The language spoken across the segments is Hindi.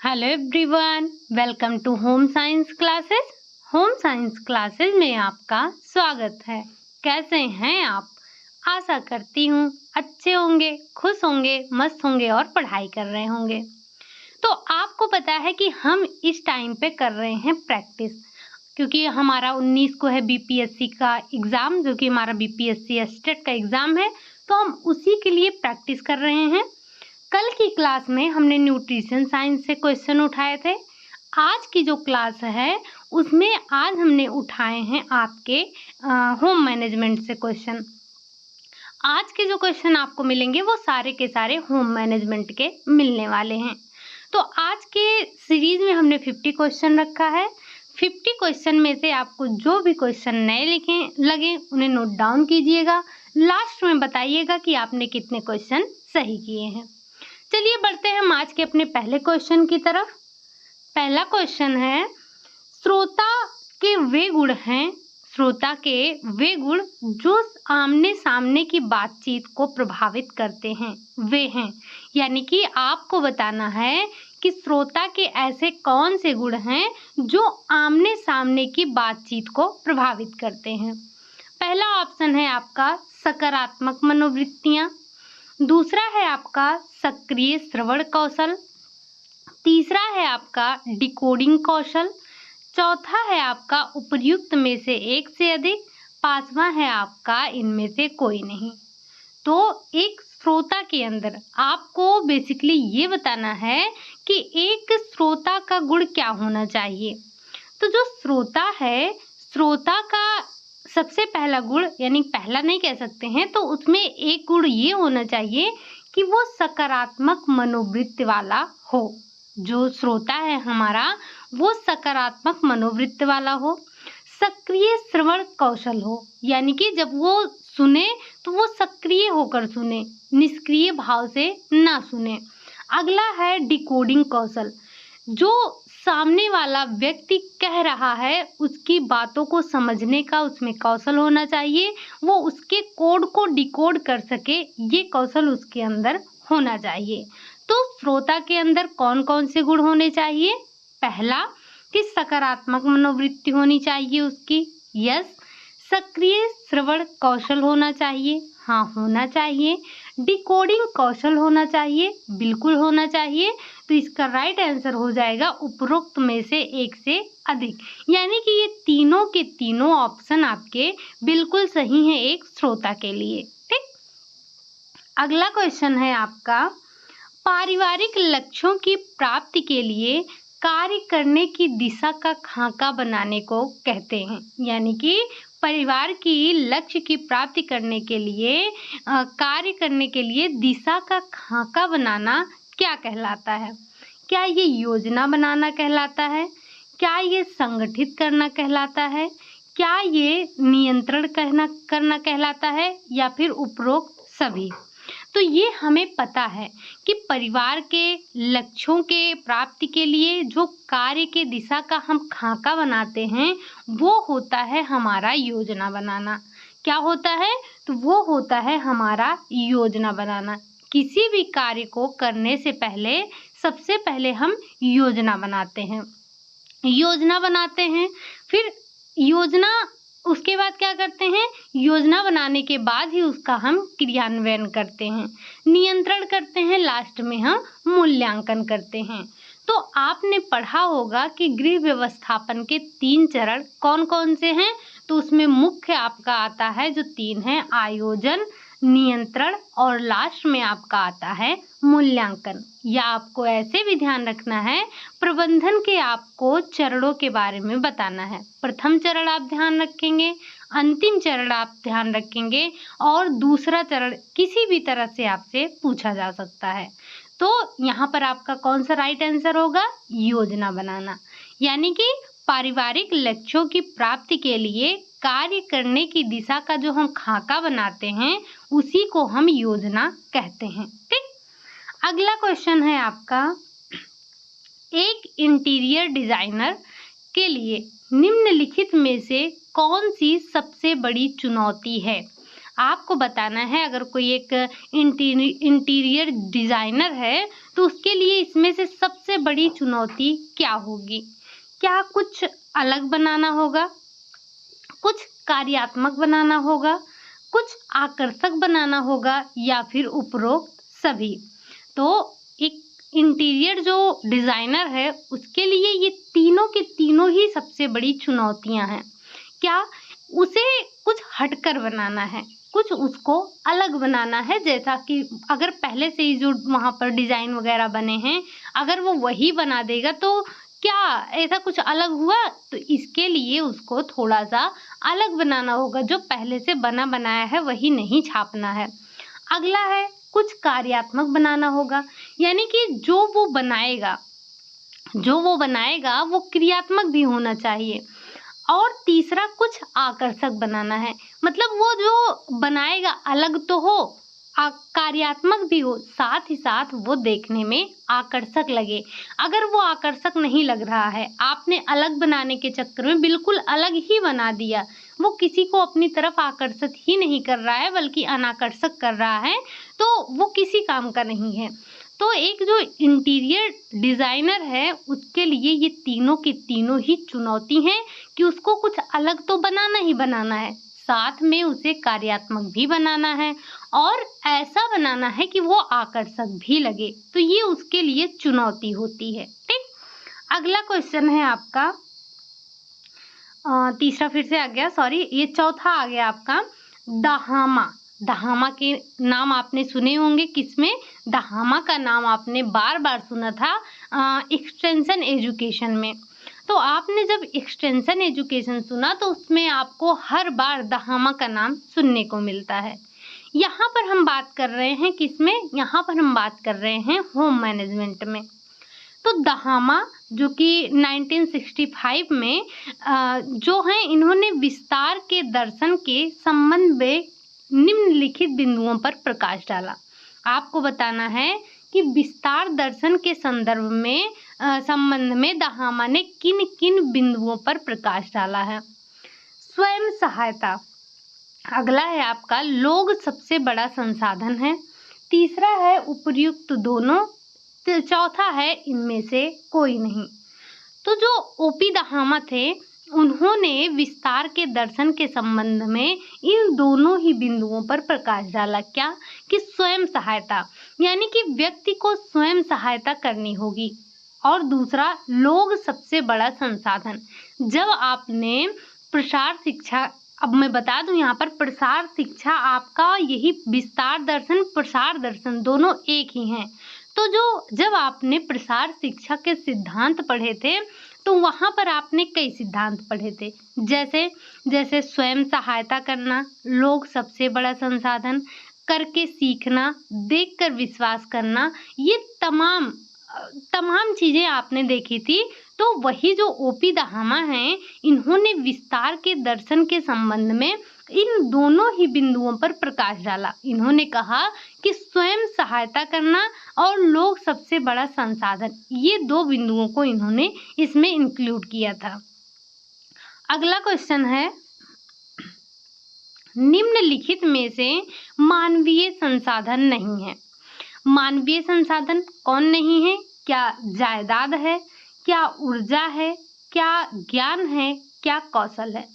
Hello everyone, welcome to home science classes. Home science classes में आपका स्वागत है। कैसे हैं आप? आशा करती हूँ अच्छे होंगे, खुश होंगे, मस्त होंगे और पढ़ाई कर रहे होंगे। तो आपको पता है कि हम इस टाइम पे कर रहे हैं प्रैक्टिस, क्योंकि हमारा 19 को है बीपीएससी का एग्ज़ाम, जो कि हमारा बीपीएससी स्टेट का एग्ज़ाम है। तो हम उसी के लिए प्रैक्टिस कर रहे हैं। कल की क्लास में हमने न्यूट्रिशन साइंस से क्वेश्चन उठाए थे। आज की जो क्लास है उसमें आज हमने उठाए हैं आपके होम मैनेजमेंट से क्वेश्चन। आज के जो क्वेश्चन आपको मिलेंगे वो सारे के सारे होम मैनेजमेंट के मिलने वाले हैं। तो आज के सीरीज में हमने 50 क्वेश्चन रखा है। 50 क्वेश्चन में से आपको जो भी क्वेश्चन नए लिखे लगे उन्हें नोट डाउन कीजिएगा। लास्ट में बताइएगा कि आपने कितने क्वेश्चन सही किए हैं। चलिए बढ़ते हैं हम आज के अपने पहले क्वेश्चन की तरफ। पहला क्वेश्चन है, श्रोता के वे गुण हैं, श्रोता के वे गुण जो आमने सामने की बातचीत को प्रभावित करते हैं वे हैं। यानी कि आपको बताना है कि श्रोता के ऐसे कौन से गुण हैं जो आमने सामने की बातचीत को प्रभावित करते हैं। पहला ऑप्शन है आपका सकारात्मक मनोवृत्तियां, दूसरा है आपका सक्रिय श्रवण कौशल, तीसरा है आपका डिकोडिंग कौशल, चौथा है आपका उपर्युक्त में से एक से अधिक, पांचवा है आपका इनमें से कोई नहीं। तो एक श्रोता के अंदर आपको बेसिकली ये बताना है कि एक श्रोता का गुण क्या होना चाहिए। तो जो श्रोता है, श्रोता का सबसे पहला गुण, यानी पहला नहीं कह सकते हैं, तो उसमें एक गुण ये होना चाहिए कि वो सकारात्मक मनोवृत्ति वाला हो। जो श्रोता है हमारा वो सकारात्मक मनोवृत्ति वाला हो, सक्रिय श्रवण कौशल हो, यानी कि जब वो सुने तो वो सक्रिय होकर सुने, निष्क्रिय भाव से ना सुने। अगला है डिकोडिंग कौशल, जो सामने वाला व्यक्ति कह रहा है उसकी बातों को समझने का उसमें कौशल होना चाहिए, वो उसके कोड को डिकोड कर सके, ये कौशल उसके अंदर होना चाहिए। तो श्रोता के अंदर कौन कौन से गुण होने चाहिए? पहला कि सकारात्मक मनोवृत्ति होनी चाहिए उसकी, यस। सक्रिय श्रवण कौशल होना चाहिए, हाँ होना चाहिए। डिकोडिंग कौशल होना चाहिए, बिल्कुल होना चाहिए। तो इसका राइट आंसर हो जाएगा उपरोक्त में से एक से अधिक, यानी कि ये तीनों के तीनों ऑप्शन आपके बिल्कुल सही हैं एक श्रोता के लिए। ठीक, अगला क्वेश्चन है आपका, पारिवारिक लक्ष्यों की प्राप्ति के लिए कार्य करने की दिशा का खाका बनाने को कहते हैं। यानी कि परिवार की लक्ष्य की प्राप्ति करने के लिए कार्य करने के लिए दिशा का खाका बनाना क्या कहलाता है? क्या ये योजना बनाना कहलाता है? क्या ये संगठित करना कहलाता है? क्या ये नियंत्रण करना कहलाता है, या फिर उपरोक्त सभी? तो ये हमें पता है कि परिवार के लक्ष्यों के प्राप्ति के लिए जो कार्य के दिशा का हम खाका बनाते हैं वो होता है हमारा योजना बनाना। क्या होता है? तो वो होता है हमारा योजना बनाना। किसी भी कार्य को करने से पहले सबसे पहले हम योजना बनाते हैं, फिर योजना, उसके बाद क्या करते हैं? योजना बनाने के बाद ही उसका हम क्रियान्वयन करते हैं, नियंत्रण करते हैं, लास्ट में हम मूल्यांकन करते हैं। तो आपने पढ़ा होगा कि गृह व्यवस्थापन के 3 चरण कौन कौन से हैं? तो उसमें मुख्य आपका आता है जो 3 है, आयोजन, नियंत्रण और लास्ट में आपका आता है मूल्यांकन। या आपको ऐसे भी ध्यान रखना है, प्रबंधन के आपको चरणों के बारे में बताना है। प्रथम चरण आप ध्यान रखेंगे, अंतिम चरण आप ध्यान रखेंगे, और दूसरा चरण किसी भी तरह से आपसे पूछा जा सकता है। तो यहाँ पर आपका कौन सा राइट आंसर होगा? योजना बनाना। यानी कि पारिवारिक लक्ष्यों की प्राप्ति के लिए कार्य करने की दिशा का जो हम खाका बनाते हैं उसी को हम योजना कहते हैं। ठीक, अगला क्वेश्चन है आपका, एक इंटीरियर डिजाइनर के लिए निम्नलिखित में से कौन सी सबसे बड़ी चुनौती है? आपको बताना है अगर कोई एक इंटीरियर डिज़ाइनर है तो उसके लिए इसमें से सबसे बड़ी चुनौती क्या होगी? क्या कुछ अलग बनाना होगा? कुछ कार्यात्मक बनाना होगा, कुछ आकर्षक बनाना होगा या फिर उपरोक्त सभी। तो एक इंटीरियर जो डिज़ाइनर है उसके लिए ये तीनों के तीनों ही सबसे बड़ी चुनौतियाँ हैं। क्या उसे कुछ हटकर बनाना है, कुछ उसको अलग बनाना है, जैसा कि अगर पहले से ही जो वहाँ पर डिज़ाइन वगैरह बने हैं, अगर वो वही बना देगा तो क्या ऐसा कुछ अलग हुआ? तो इसके लिए उसको थोड़ा-सा अलग बनाना होगा, जो पहले से बना बनाया है वही नहीं छापना है। अगला है कुछ कार्यात्मक बनाना होगा, यानी कि जो वो बनाएगा वो क्रियात्मक भी होना चाहिए। और तीसरा कुछ आकर्षक बनाना है, मतलब वो जो बनाएगा अलग तो हो, कार्यात्मक भी हो, साथ ही साथ वो देखने में आकर्षक लगे। अगर वो आकर्षक नहीं लग रहा है, आपने अलग बनाने के चक्कर में बिल्कुल अलग ही बना दिया, वो किसी को अपनी तरफ आकर्षित ही नहीं कर रहा है बल्कि अनाकर्षक कर रहा है, तो वो किसी काम का नहीं है। तो एक जो इंटीरियर डिज़ाइनर है उसके लिए ये तीनों की तीनों ही चुनौती हैं कि उसको कुछ अलग तो बनाना ही बनाना है, साथ में उसे कार्यात्मक भी बनाना है और ऐसा बनाना है कि वो आकर्षक भी लगे। तो ये उसके लिए चुनौती होती है। ठीक? अगला क्वेश्चन है आपका तीसरा फिर से आ गया, सॉरी, ये चौथा आ गया आपका दहामा। दहामा के नाम आपने सुने होंगे किसमें? दहामा का नाम आपने बार-बार सुना था एक्सटेंशन एजुकेशन में। तो आपने जब एक्सटेंशन एजुकेशन सुना तो उसमें आपको हर बार दहामा का नाम सुनने को मिलता है। यहाँ पर हम बात कर रहे हैं किसमें? यहाँ पर हम बात कर रहे हैं होम मैनेजमेंट में। तो दहामा जो कि 1965 में जो हैं इन्होंने विस्तार के दर्शन के संबंध में निम्नलिखित बिंदुओं पर प्रकाश डाला। आपको बताना है कि विस्तार दर्शन के संदर्भ में संबंध में दहामा ने किन-किन बिंदुओं पर प्रकाश डाला है। स्वयं सहायता, अगला है आपका लोग सबसे बड़ा संसाधन है, तीसरा है उपर्युक्त दोनों, तो चौथा है इनमें से कोई नहीं। तो जो ओपी दहामा थे उन्होंने विस्तार के दर्शन के संबंध में इन दोनों ही बिंदुओं पर प्रकाश डाला। क्या? कि स्वयं सहायता, यानी कि व्यक्ति को स्वयं सहायता करनी होगी, और दूसरा लोग सबसे बड़ा संसाधन। जब आपने प्रसार शिक्षा, अब मैं बता दूं यहाँ पर प्रसार शिक्षा आपका यही विस्तार दर्शन प्रसार दर्शन दोनों एक ही हैं। तो जब आपने प्रसार शिक्षा के सिद्धांत पढ़े थे तो वहाँ पर आपने कई सिद्धांत पढ़े थे, जैसे स्वयं सहायता करना, लोग सबसे बड़ा संसाधन, करके सीखना, देखकर विश्वास करना, ये तमाम चीज़ें आपने देखी थी। तो वही जो ओपी दहामा हैं इन्होंने विस्तार के दर्शन के संबंध में इन दोनों ही बिंदुओं पर प्रकाश डाला। इन्होंने कहा कि स्वयं सहायता करना और लोग सबसे बड़ा संसाधन, ये दो बिंदुओं को इन्होंने इसमें इंक्लूड किया था। अगला क्वेश्चन है निम्नलिखित में से मानवीय संसाधन नहीं है। मानवीय संसाधन कौन नहीं है? क्या जायदाद है? क्या ऊर्जा है? क्या ज्ञान है? क्या कौशल है?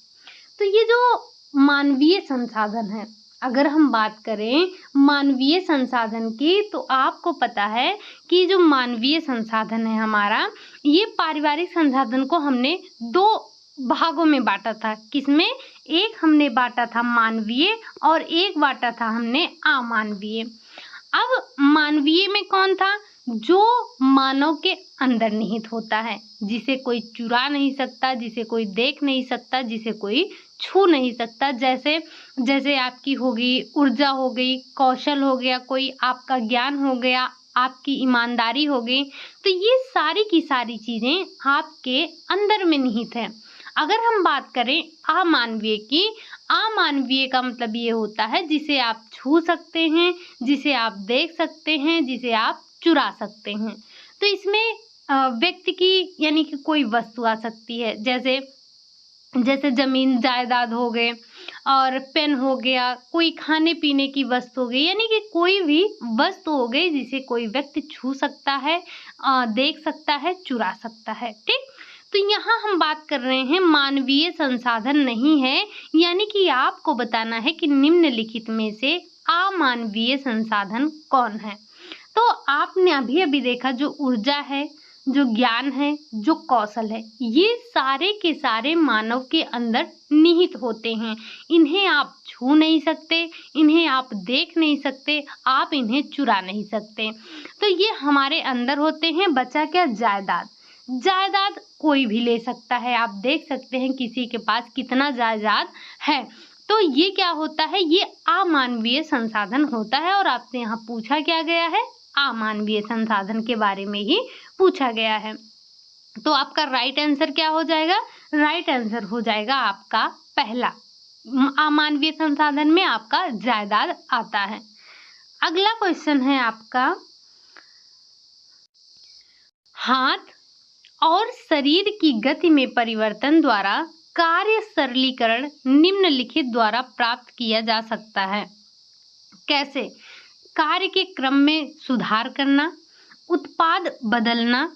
तो ये जो मानवीय संसाधन है, अगर हम बात करें मानवीय संसाधन की, तो आपको पता है कि जो मानवीय संसाधन है हमारा, ये पारिवारिक संसाधन को हमने दो भागों में बांटा था। किसमें? एक हमने बांटा था मानवीय और एक बांटा था हमने अमानवीय। अब मानवीय में कौन था? जो मानव के अंदर निहित होता है, जिसे कोई चुरा नहीं सकता, जिसे कोई देख नहीं सकता, जिसे कोई छू नहीं सकता। जैसे आपकी हो गई ऊर्जा, हो गई कौशल, हो गया कोई आपका ज्ञान, हो गया आपकी ईमानदारी हो गई। तो ये सारी की सारी चीज़ें आपके अंदर में निहित है। अगर हम बात करें अमानवीय की, अमानवीय का मतलब ये होता है जिसे आप छू सकते हैं, जिसे आप देख सकते हैं, जिसे आप चुरा सकते हैं। तो इसमें व्यक्ति की, यानी कि कोई वस्तु आ सकती है, जैसे जैसे ज़मीन जायदाद हो गए और पेन हो गया, कोई खाने पीने की वस्तु हो गई, यानी कि कोई भी वस्तु हो गई जिसे कोई व्यक्ति छू सकता है, देख सकता है, चुरा सकता है। ठीक? तो यहाँ हम बात कर रहे हैं मानवीय संसाधन नहीं है, यानी कि आपको बताना है कि निम्नलिखित में से अमानवीय संसाधन कौन है। तो आपने अभी-अभी देखा जो ऊर्जा है, जो ज्ञान है, जो कौशल है, ये सारे के सारे मानव के अंदर निहित होते हैं। इन्हें आप छू नहीं सकते, इन्हें आप देख नहीं सकते, आप इन्हें चुरा नहीं सकते। तो ये हमारे अंदर होते हैं। बचा क्या? जायदाद। जायदाद कोई भी ले सकता है। आप देख सकते हैं किसी के पास कितना जायदाद है। तो ये क्या होता है? ये अमानवीय संसाधन होता है और आपसे यहाँ पूछा क्या गया है? अमानवीय संसाधन के बारे में ही पूछा गया है। तो आपका राइट आंसर क्या हो जाएगा? राइट आंसर हो जाएगा आपका पहला। अमानवीय संसाधन में आपका जायदाद आता है। अगला क्वेश्चन है आपका, हाथ और शरीर की गति में परिवर्तन द्वारा कार्य सरलीकरण निम्नलिखित द्वारा प्राप्त किया जा सकता है। कैसे? कार्य के क्रम में सुधार करना, उत्पाद बदलना,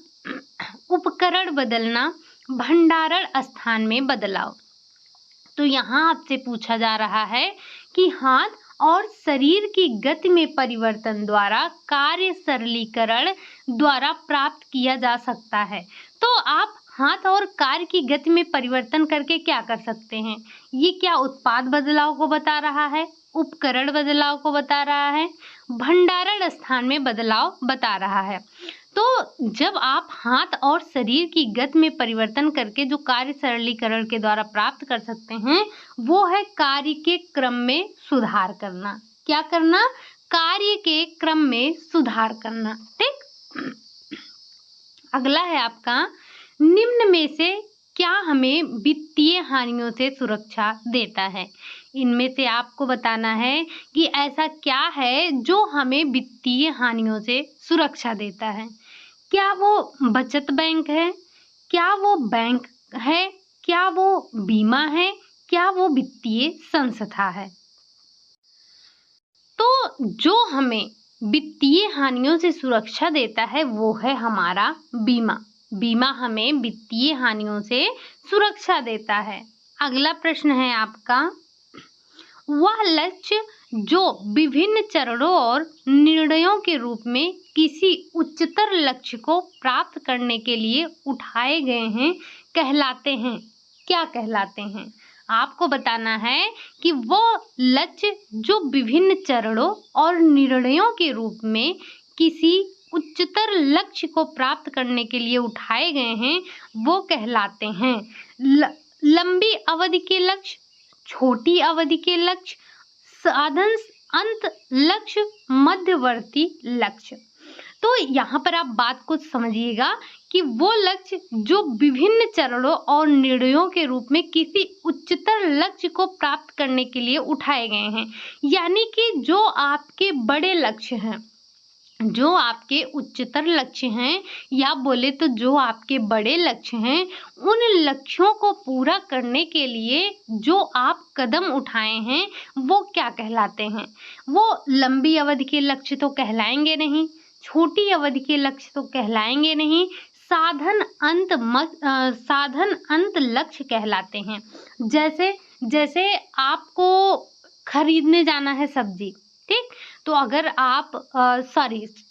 उपकरण बदलना, भंडारण स्थान में बदलाव। तो यहाँ आपसे पूछा जा रहा है कि हाथ और शरीर की गति में परिवर्तन द्वारा कार्य सरलीकरण द्वारा प्राप्त किया जा सकता है। तो आप हाथ और कार्य की गति में परिवर्तन करके क्या कर सकते हैं? ये क्या उत्पाद बदलाव को बता रहा है, उपकरण बदलाव को बता रहा है, भंडारण स्थान में बदलाव बता रहा है। तो जब आप हाथ और शरीर की गति में परिवर्तन करके जो कार्य सरलीकरण के द्वारा प्राप्त कर सकते हैं, वो है कार्य के क्रम में सुधार करना। क्या करना? कार्य के क्रम में सुधार करना। ठीक? अगला है आपका, निम्न में से क्या हमें वित्तीय हानियों से सुरक्षा देता है? इनमें से आपको बताना है कि ऐसा क्या है जो हमें वित्तीय हानियों से सुरक्षा देता है। क्या वो बचत बैंक है? क्या वो बैंक है? क्या वो बीमा है? क्या वो वित्तीय संस्था है? तो जो हमें वित्तीय हानियों से सुरक्षा देता है वो है हमारा बीमा। बीमा हमें वित्तीय हानियों से सुरक्षा देता है। अगला प्रश्न है आपका, वह लक्ष्य जो विभिन्न चरणों और निर्णयों के रूप में किसी उच्चतर लक्ष्य को प्राप्त करने के लिए उठाए गए हैं कहलाते हैं। क्या कहलाते हैं? आपको बताना है कि वो लक्ष्य जो विभिन्न चरणों और निर्णयों के रूप में किसी उच्चतर लक्ष्य को प्राप्त करने के लिए उठाए गए हैं वो कहलाते हैं लंबी अवधि के लक्ष्य, छोटी अवधि के लक्ष्य, साधन अंत लक्ष्य, मध्यवर्ती लक्ष्य। तो यहाँ पर आप बात को समझिएगा कि वो लक्ष्य जो विभिन्न चरणों और निर्णयों के रूप में किसी उच्चतर लक्ष्य को प्राप्त करने के लिए उठाए गए हैं, यानी कि जो आपके बड़े लक्ष्य हैं, जो आपके उच्चतर लक्ष्य हैं, या बोले तो जो आपके बड़े लक्ष्य हैं, उन लक्ष्यों को पूरा करने के लिए जो आप कदम उठाए हैं वो क्या कहलाते हैं? वो लंबी अवधि के लक्ष्य तो कहलाएंगे नहीं, छोटी अवधि के लक्ष्य तो कहलाएंगे नहीं, साधन अंत लक्ष्य कहलाते हैं। जैसे आपको खरीदने जाना है सब्जी, ठीक? तो अगर आप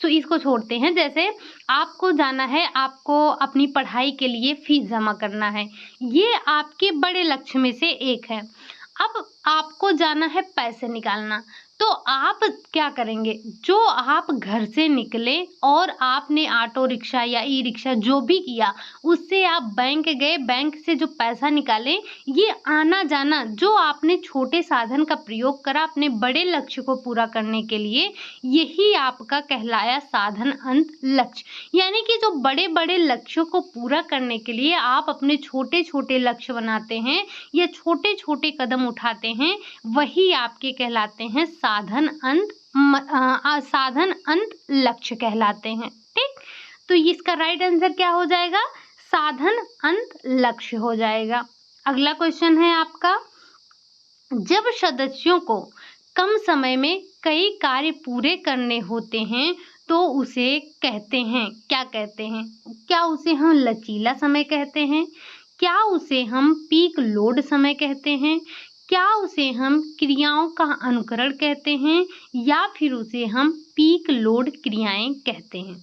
तो इसको छोड़ते हैं। जैसे आपको जाना है, आपको अपनी पढ़ाई के लिए फीस जमा करना है, ये आपके बड़े लक्ष्य में से एक है। अब आपको जाना है पैसे निकालना, तो आप क्या करेंगे? जो आप घर से निकले और आपने ऑटो रिक्शा या ई रिक्शा जो भी किया, उससे आप बैंक गए, बैंक से जो पैसा निकाले, ये आना जाना जो आपने छोटे साधन का प्रयोग करा अपने बड़े लक्ष्य को पूरा करने के लिए, यही आपका कहलाया साधन अंत लक्ष्य। यानी कि जो बड़े बड़े लक्ष्यों को पूरा करने के लिए आप अपने छोटे छोटे लक्ष्य बनाते हैं या छोटे छोटे कदम उठाते हैं, वही आपके कहलाते हैं साधन अंत लक्ष्य कहलाते हैं। ठीक? तो इसका राइट आंसर क्या हो जाएगा? साधन अंत लक्ष्य हो जाएगा। अगला क्वेश्चन है आपका, जब सदस्यों को कम समय में कई कार्य पूरे करने होते हैं तो उसे कहते हैं, क्या कहते हैं? क्या उसे हम लचीला समय कहते हैं? क्या उसे हम पीक लोड समय कहते हैं? क्या उसे हम क्रियाओं का अनुकरण कहते हैं या फिर उसे हम पीक लोड क्रियाएं कहते हैं?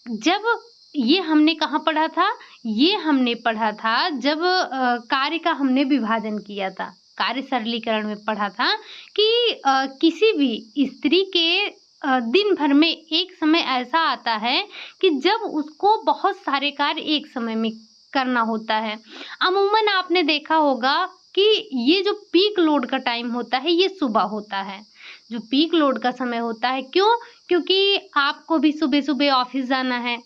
जब ये हमने कहाँ पढ़ा था? ये हमने पढ़ा था जब कार्य का हमने विभाजन किया था, कार्य सरलीकरण में पढ़ा था कि किसी भी स्त्री के दिन भर में एक समय ऐसा आता है कि जब उसको बहुत सारे कार्य एक समय में करना होता है। अमूमन आपने देखा होगा कि ये जो पीक लोड का टाइम होता है ये सुबह होता है, जो पीक लोड का समय होता है। क्यों? क्योंकि आपको भी सुबह-सुबह ऑफिस जाना है,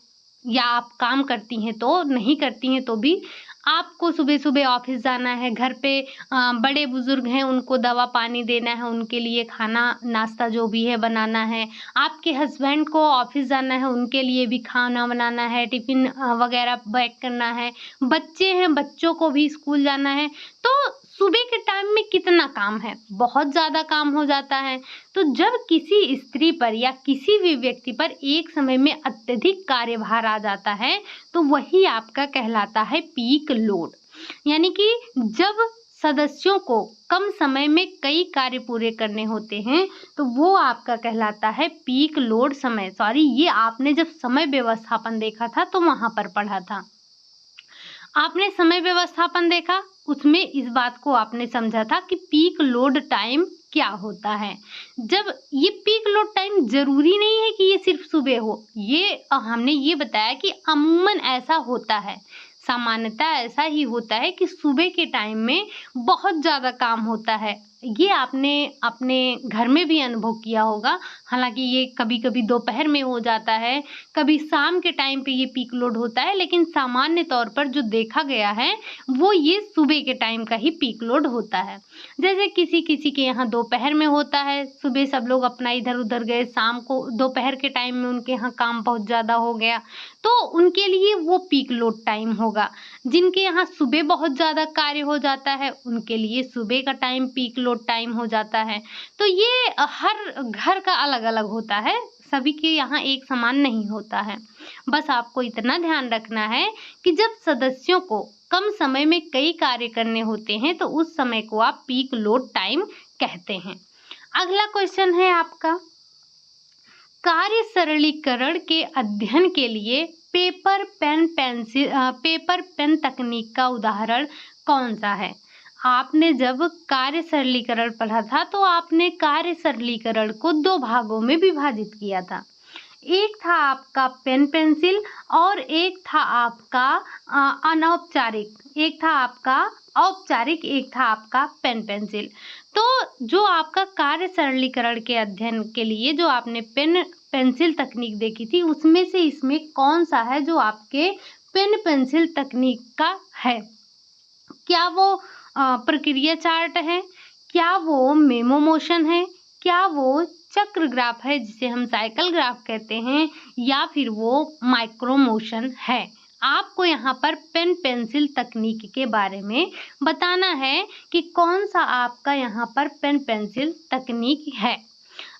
या आप काम करती हैं तो, नहीं करती हैं तो भी आपको सुबह-सुबह ऑफिस जाना है। घर पे बड़े बुजुर्ग हैं, उनको दवा पानी देना है, उनके लिए खाना नाश्ता जो भी है बनाना है। आपके हस्बैंड को ऑफिस जाना है, उनके लिए भी खाना बनाना है, टिफिन वगैरह पैक करना है। बच्चे हैं, बच्चों को भी स्कूल जाना है। तो सुबह के टाइम में कितना काम है, बहुत ज़्यादा काम हो जाता है। तो जब किसी स्त्री पर या किसी भी व्यक्ति पर एक समय में अत्यधिक कार्यभार आ जाता है तो वही आपका कहलाता है पीक लोड। यानी कि जब सदस्यों को कम समय में कई कार्य पूरे करने होते हैं तो वो आपका कहलाता है पीक लोड समय। सॉरी, ये आपने जब समय व्यवस्थापन देखा था तो वहां पर पढ़ा था। आपने समय व्यवस्थापन देखा, उसमें इस बात को आपने समझा था कि पीक लोड टाइम क्या होता है। जब ये पीक लोड टाइम जरूरी नहीं है कि ये सिर्फ सुबह हो, ये हमने ये बताया कि अमूमन ऐसा होता है, सामान्यतः ऐसा ही होता है कि सुबह के टाइम में बहुत ज़्यादा काम होता है। ये आपने अपने घर में भी अनुभव किया होगा। हालांकि ये कभी-कभी दोपहर में हो जाता है, कभी शाम के टाइम पे ये पीक लोड होता है, लेकिन सामान्य तौर पर जो देखा गया है वो ये सुबह के टाइम का ही पीक लोड होता है। जैसे किसी-किसी के यहाँ दोपहर में होता है, सुबह सब लोग अपना इधर-उधर गए, शाम को दोपहर के टाइम में उनके यहाँ काम बहुत ज़्यादा हो गया, तो उनके लिए वो पीक लोड टाइम होगा। जिनके यहाँ सुबह बहुत ज़्यादा कार्य हो जाता है, उनके लिए सुबह का टाइम पीक लोड टाइम हो जाता है। तो ये हर घर का अलग-अलग होता है, सभी के यहाँ एक समान नहीं होता है। बस आपको इतना ध्यान रखना है कि जब सदस्यों को कम समय में कई कार्य करने होते हैं तो उस समय को आप पीक लोड टाइम कहते हैं। अगला क्वेश्चन है आपका, कार्य सरलीकरण के अध्ययन के लिए पेपर पेन तकनीक का उदाहरण कौन सा है? आपने जब कार्य सरलीकरण पढ़ा था तो आपने कार्य सरलीकरण को दो भागों में विभाजित किया था। एक था आपका पेन पेंसिल और एक था आपका अनौपचारिक, एक था आपका औपचारिक, एक था आपका पेन पेंसिल। तो जो आपका कार्य सरलीकरण के अध्ययन के लिए जो आपने पेन पेंसिल तकनीक देखी थी, उसमें से इसमें कौन सा है जो आपके पेन पेंसिल तकनीक का है? क्या वो प्रक्रिया चार्ट है? क्या वो मेमो मोशन है? क्या वो चक्र ग्राफ है जिसे हम साइकिल ग्राफ कहते हैं, या फिर वो माइक्रो मोशन है? आपको यहाँ पर पेन पेंसिल तकनीक के बारे में बताना है कि कौन सा आपका यहाँ पर पेन पेंसिल तकनीक है।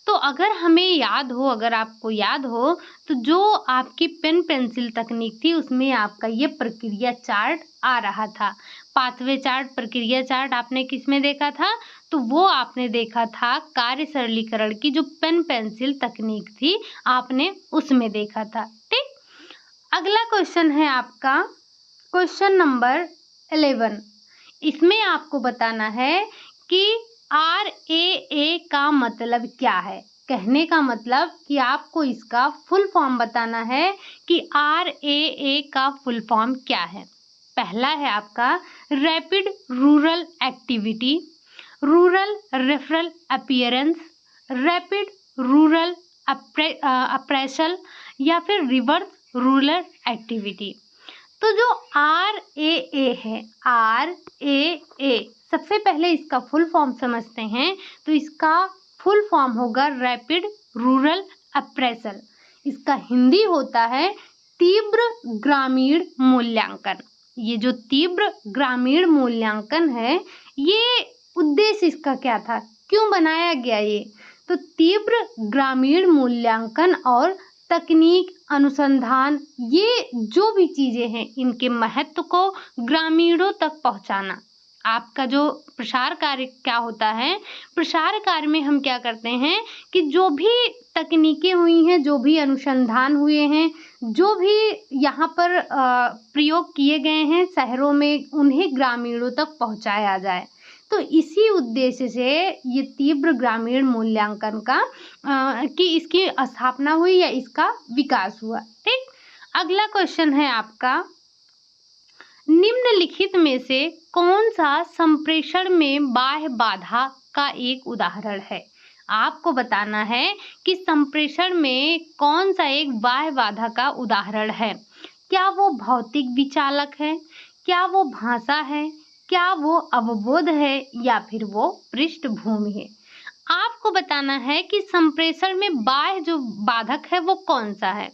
तो अगर हमें याद हो, अगर आपको याद हो, तो जो आपकी पेन पेंसिल तकनीक थी उसमें आपका ये प्रक्रिया चार्ट आ रहा था। पाथवे चार्ट, प्रक्रिया चार्ट आपने किसमें देखा था? तो वो आपने देखा था कार्य सरलीकरण की जो पेन पेंसिल तकनीक थी, आपने उसमें देखा था। ठीक, अगला क्वेश्चन है आपका क्वेश्चन नंबर 11। इसमें आपको बताना है कि RAA का मतलब क्या है। कहने का मतलब कि आपको इसका फुल फॉर्म बताना है कि RAA का फुल फॉर्म क्या है। पहला है आपका rapid rural activity, rural referral appearance, rapid rural appraisal या फिर रिवर्स रूरल एक्टिविटी। तो जो RAA है, RAA, सबसे पहले इसका फुल फॉर्म समझते हैं। तो इसका फुल फॉर्म होगा रैपिड रूरल अप्रेसल। इसका हिंदी होता है तीव्र ग्रामीण मूल्यांकन। ये जो तीव्र ग्रामीण मूल्यांकन है, ये उद्देश्य इसका क्या था, क्यों बनाया गया ये? तो तीव्र ग्रामीण मूल्यांकन और तकनीक अनुसंधान, ये जो भी चीजें हैं, इनके महत्व को ग्रामीणों तक पहुंचाना। आपका जो प्रसार कार्य क्या होता है, प्रसार कार्य में हम क्या करते हैं कि जो भी तकनीकें हुई हैं, जो भी अनुसंधान हुए हैं, जो भी यहाँ पर प्रयोग किए गए हैं शहरों में, उन्हें ग्रामीणों तक पहुँचाया जाए। तो इसी उद्देश्य से ये तीव्र ग्रामीण मूल्यांकन का कि इसकी स्थापना हुई या इसका विकास हुआ। ठीक, अगला क्वेश्चन है आपका, निम्नलिखित में से कौन सा संप्रेषण में बाह्य बाधा का एक उदाहरण है? आपको बताना है कि संप्रेषण में कौन सा एक बाह्य बाधा का उदाहरण है। क्या वो भौतिक विचालक है, क्या वो भाषा है, क्या वो अवबोध है, या फिर वो पृष्ठभूमि है? आपको बताना है कि संप्रेषण में बाह्य जो बाधक है वो कौन सा है।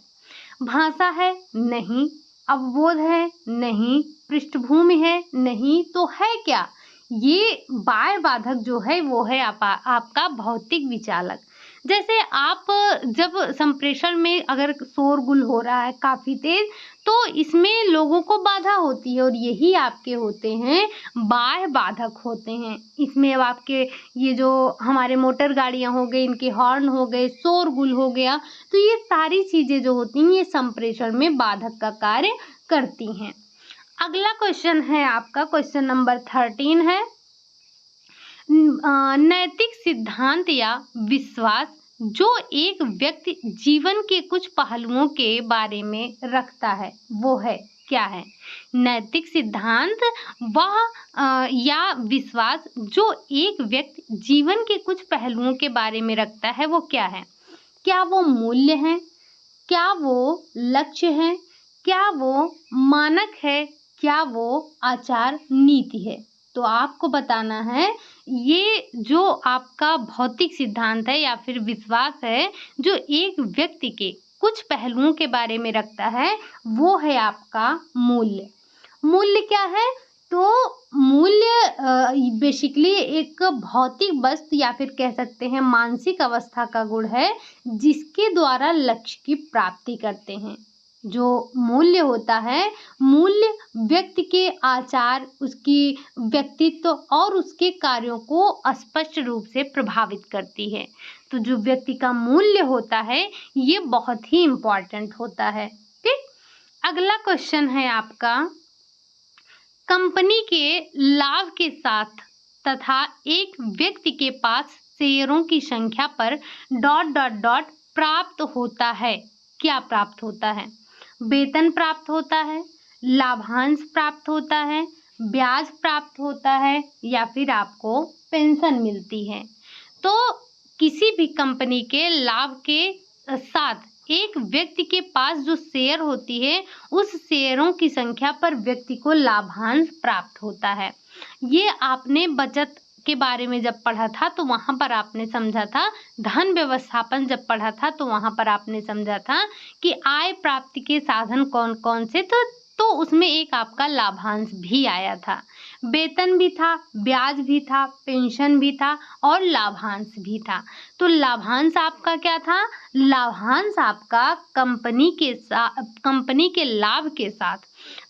भाषा है? नहीं। अवबोध है? नहीं। पृष्ठभूमि है? नहीं। तो है क्या? ये बाह्य बाधक जो है वो है आपका भौतिक विचालक। जैसे आप जब संप्रेषण में अगर शोरगुल हो रहा है काफी तेज, तो इसमें लोगों को बाधा होती है और यही आपके होते हैं बाह्य बाधक होते हैं। इसमें अब आपके ये जो हमारे मोटर गाड़ियां हो गई, इनके हॉर्न हो गए, शोरगुल हो गया, तो ये सारी चीजें जो होती हैं ये संप्रेषण में बाधक का कार्य करती हैं। अगला क्वेश्चन है आपका, क्वेश्चन नंबर 13 है, नैतिक सिद्धांत या विश्वास जो एक व्यक्ति जीवन के कुछ पहलुओं के बारे में रखता है वो है क्या है? नैतिक सिद्धांत वह या विश्वास जो एक व्यक्ति जीवन के कुछ पहलुओं के बारे में रखता है वो क्या है? क्या वो मूल्य है, क्या वो लक्ष्य है, क्या वो मानक है, क्या वो आचार नीति है? तो आपको बताना है ये जो आपका भौतिक सिद्धांत है या फिर विश्वास है जो एक व्यक्ति के कुछ पहलुओं के बारे में रखता है वो है आपका मूल्य। मूल्य क्या है? तो मूल्य बेसिकली एक भौतिक वस्तु या फिर कह सकते हैं मानसिक अवस्था का गुण है जिसके द्वारा लक्ष्य की प्राप्ति करते हैं। जो मूल्य होता है, मूल्य व्यक्ति के आचार, उसकी व्यक्तित्व और उसके कार्यों को स्पष्ट रूप से प्रभावित करती है। तो जो व्यक्ति का मूल्य होता है ये बहुत ही इम्पोर्टेंट होता है। ठीक, अगला क्वेश्चन है आपका, कंपनी के लाभ के साथ तथा एक व्यक्ति के पास शेयरों की संख्या पर ... प्राप्त होता है। क्या प्राप्त होता है? वेतन प्राप्त होता है, लाभांश प्राप्त होता है, ब्याज प्राप्त होता है, या फिर आपको पेंशन मिलती है। तो किसी भी कंपनी के लाभ के साथ एक व्यक्ति के पास जो शेयर होती है उस शेयरों की संख्या पर व्यक्ति को लाभांश प्राप्त होता है। ये आपने बचत के बारे में जब पढ़ा था तो वहां पर आपने समझा था, धन व्यवस्थापन जब पढ़ा था तो वहां पर आपने समझा था कि आय प्राप्ति के साधन कौन कौन से, तो उसमें एक आपका लाभांश भी आया था। वेतन भी था, ब्याज भी था, पेंशन भी था और लाभांश भी था। तो लाभांश आपका क्या था? लाभांश आपका कंपनी के लाभ के साथ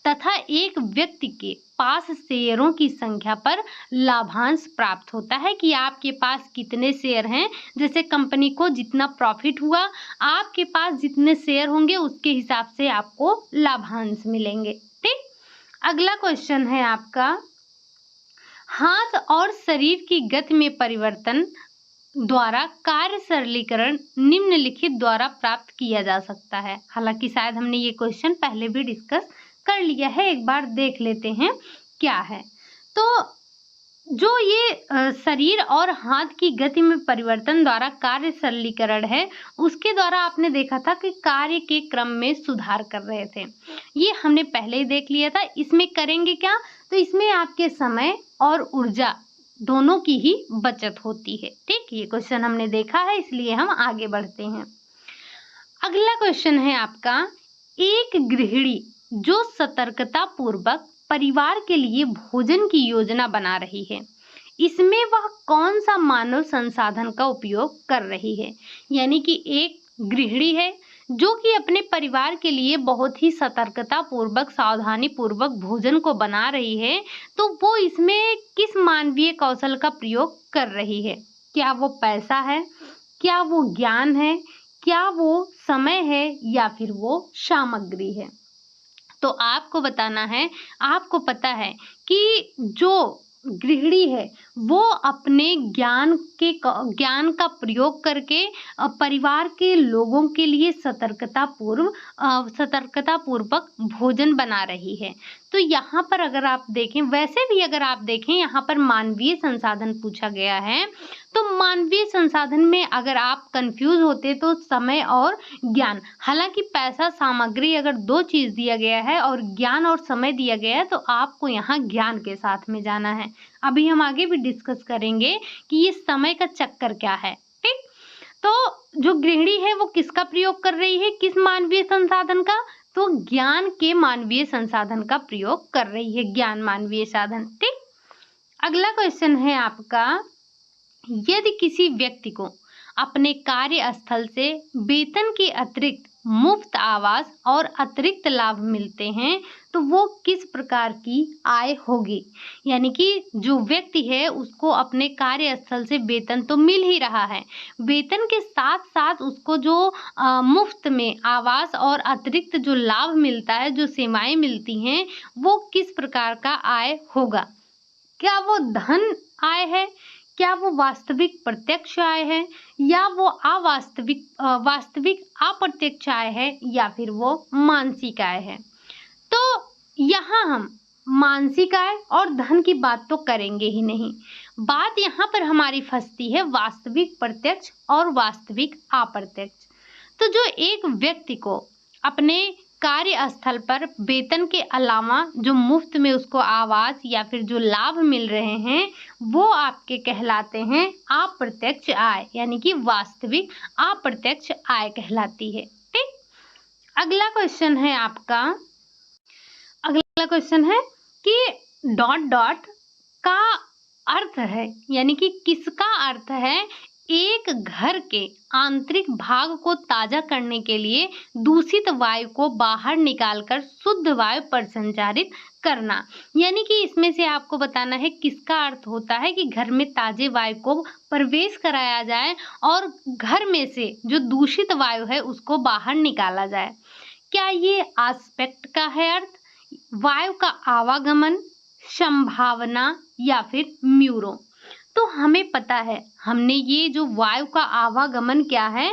तथा एक व्यक्ति के पास शेयरों की संख्या पर लाभांश प्राप्त होता है कि आपके पास कितने शेयर हैं। जैसे कंपनी को जितना प्रॉफिट हुआ, आपके पास जितने शेयर होंगे उसके हिसाब से आपको लाभांश मिलेंगे। ठीक, अगला क्वेश्चन है आपका, हाथ और शरीर की गति में परिवर्तन द्वारा कार्य सरलीकरण निम्नलिखित द्वारा प्राप्त किया जा सकता है। हालांकि शायद हमने ये क्वेश्चन पहले भी डिस्कस कर लिया है, एक बार देख लेते हैं क्या है। तो जो ये शरीर और हाथ की गति में परिवर्तन द्वारा कार्य सरलीकरण है, उसके द्वारा आपने देखा था कि कार्य के क्रम में सुधार कर रहे थे। ये हमने पहले ही देख लिया था। इसमें करेंगे क्या? तो इसमें आपके समय और ऊर्जा दोनों की ही बचत होती है। ठीक, ये क्वेश्चन हमने देखा है, इसलिए हम आगे बढ़ते हैं। अगला क्वेश्चन है आपका, एक गृहिणी जो सतर्कता पूर्वक परिवार के लिए भोजन की योजना बना रही है, इसमें वह कौन सा मानव संसाधन का उपयोग कर रही है। यानी कि एक गृहिणी है जो कि अपने परिवार के लिए बहुत ही सतर्कता पूर्वक, सावधानी पूर्वक भोजन को बना रही है, तो वो इसमें किस मानवीय कौशल का प्रयोग कर रही है। क्या वो पैसा है, क्या वो ज्ञान है, क्या वो समय है, या फिर वो सामग्री है। तो आपको बताना है, आपको पता है कि जो गृहिणी है वो अपने ज्ञान का प्रयोग करके परिवार के लोगों के लिए सतर्कता पूर्वक भोजन बना रही है। तो यहाँ पर अगर आप देखें, वैसे भी अगर आप देखें, यहाँ पर मानवीय संसाधन पूछा गया है, तो मानवीय संसाधन में अगर आप कंफ्यूज होते तो समय और ज्ञान, हालांकि पैसा सामग्री अगर दो चीज दिया गया है और ज्ञान और समय दिया गया है, तो आपको यहाँ ज्ञान के साथ में जाना है। अभी हम आगे भी डिस्कस करेंगे कि ये समय का चक्कर क्या है। ठीक, तो जो गृहिणी है वो किसका प्रयोग कर रही है, किस मानवीय संसाधन का, तो ज्ञान के मानवीय संसाधन का प्रयोग कर रही है, ज्ञान मानवीय साधन। ठीक, अगला क्वेश्चन है आपका, यदि किसी व्यक्ति को अपने कार्यस्थल से वेतन के अतिरिक्त मुफ्त आवास और अतिरिक्त लाभ मिलते हैं, तो वो किस प्रकार की आय होगी। यानी कि जो व्यक्ति है उसको अपने कार्यस्थल से वेतन तो मिल ही रहा है, वेतन के साथ साथ उसको जो मुफ्त में आवास और अतिरिक्त जो लाभ मिलता है, जो सेवाएं मिलती हैं, वो किस प्रकार का आय होगा। क्या वो धन आय है, क्या वो वास्तविक प्रत्यक्ष आय है, या वो वास्तविक अप्रत्यक्ष आय है, या फिर वो मानसिक आय है। तो यहाँ हम मानसिक आय और धन की बात तो करेंगे ही नहीं, बात यहाँ पर हमारी फंसती है वास्तविक प्रत्यक्ष और वास्तविक अप्रत्यक्ष। तो जो एक व्यक्ति को अपने कार्यस्थल पर वेतन के अलावा जो मुफ्त में उसको आवास या फिर जो लाभ मिल रहे हैं, वो आपके कहलाते हैं अप्रत्यक्ष आय, यानी कि वास्तविक अप्रत्यक्ष आय कहलाती है। ठीक, अगला क्वेश्चन है आपका, अगला क्वेश्चन है कि डॉट डॉट का अर्थ है, यानी कि किसका अर्थ है एक घर के आंतरिक भाग को ताजा करने के लिए दूषित वायु को बाहर निकालकर शुद्ध वायु पर संचारित करना। यानी कि इसमें से आपको बताना है किसका अर्थ होता है कि घर में ताजे वायु को प्रवेश कराया जाए और घर में से जो दूषित वायु है उसको बाहर निकाला जाए। क्या ये एस्पेक्ट का है अर्थ, वायु का आवागमन, संभावना, या फिर म्यूरो। तो हमें पता है, हमने ये जो वायु का आवागमन क्या है,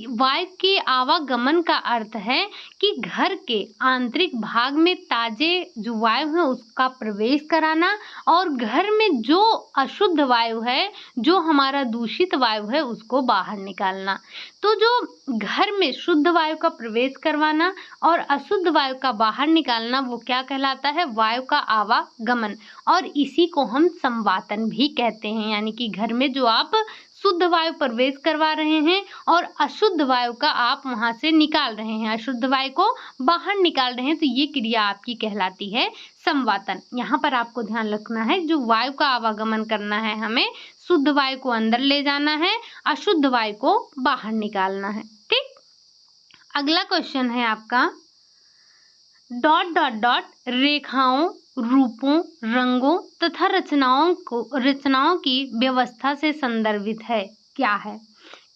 वायु के आवागमन का अर्थ है कि घर के आंतरिक भाग में ताजे जो वायु है उसका प्रवेश कराना और घर में जो अशुद्ध वायु है, जो हमारा दूषित वायु है, उसको बाहर निकालना। तो जो घर में शुद्ध वायु का प्रवेश करवाना और अशुद्ध वायु का बाहर निकालना, वो क्या कहलाता है, वायु का आवागमन, और इसी को हम संवातन भी कहते हैं। यानी कि घर में जो आप शुद्ध वायु प्रवेश करवा रहे हैं और अशुद्ध वायु का आप वहां से निकाल रहे हैं, अशुद्ध वायु को बाहर निकाल रहे हैं, तो ये क्रिया आपकी कहलाती है संवातन। यहाँ पर आपको ध्यान रखना है, जो वायु का आवागमन करना है, हमें शुद्ध वायु को अंदर ले जाना है, अशुद्ध वायु को बाहर निकालना है। ठीक, अगला क्वेश्चन है आपका, डॉट डॉट डॉट रेखाओं, रूपों, रंगों तथा रचनाओं की व्यवस्था से संदर्भित है, क्या है।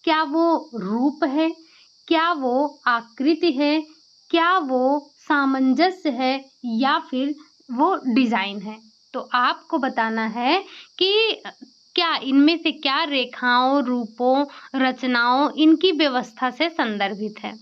क्या वो रूप है, क्या वो आकृति है, क्या वो सामंजस्य है, या फिर वो डिजाइन है। तो आपको बताना है कि क्या इनमें से क्या रेखाओं, रूपों, रचनाओं, इनकी व्यवस्था से संदर्भित है।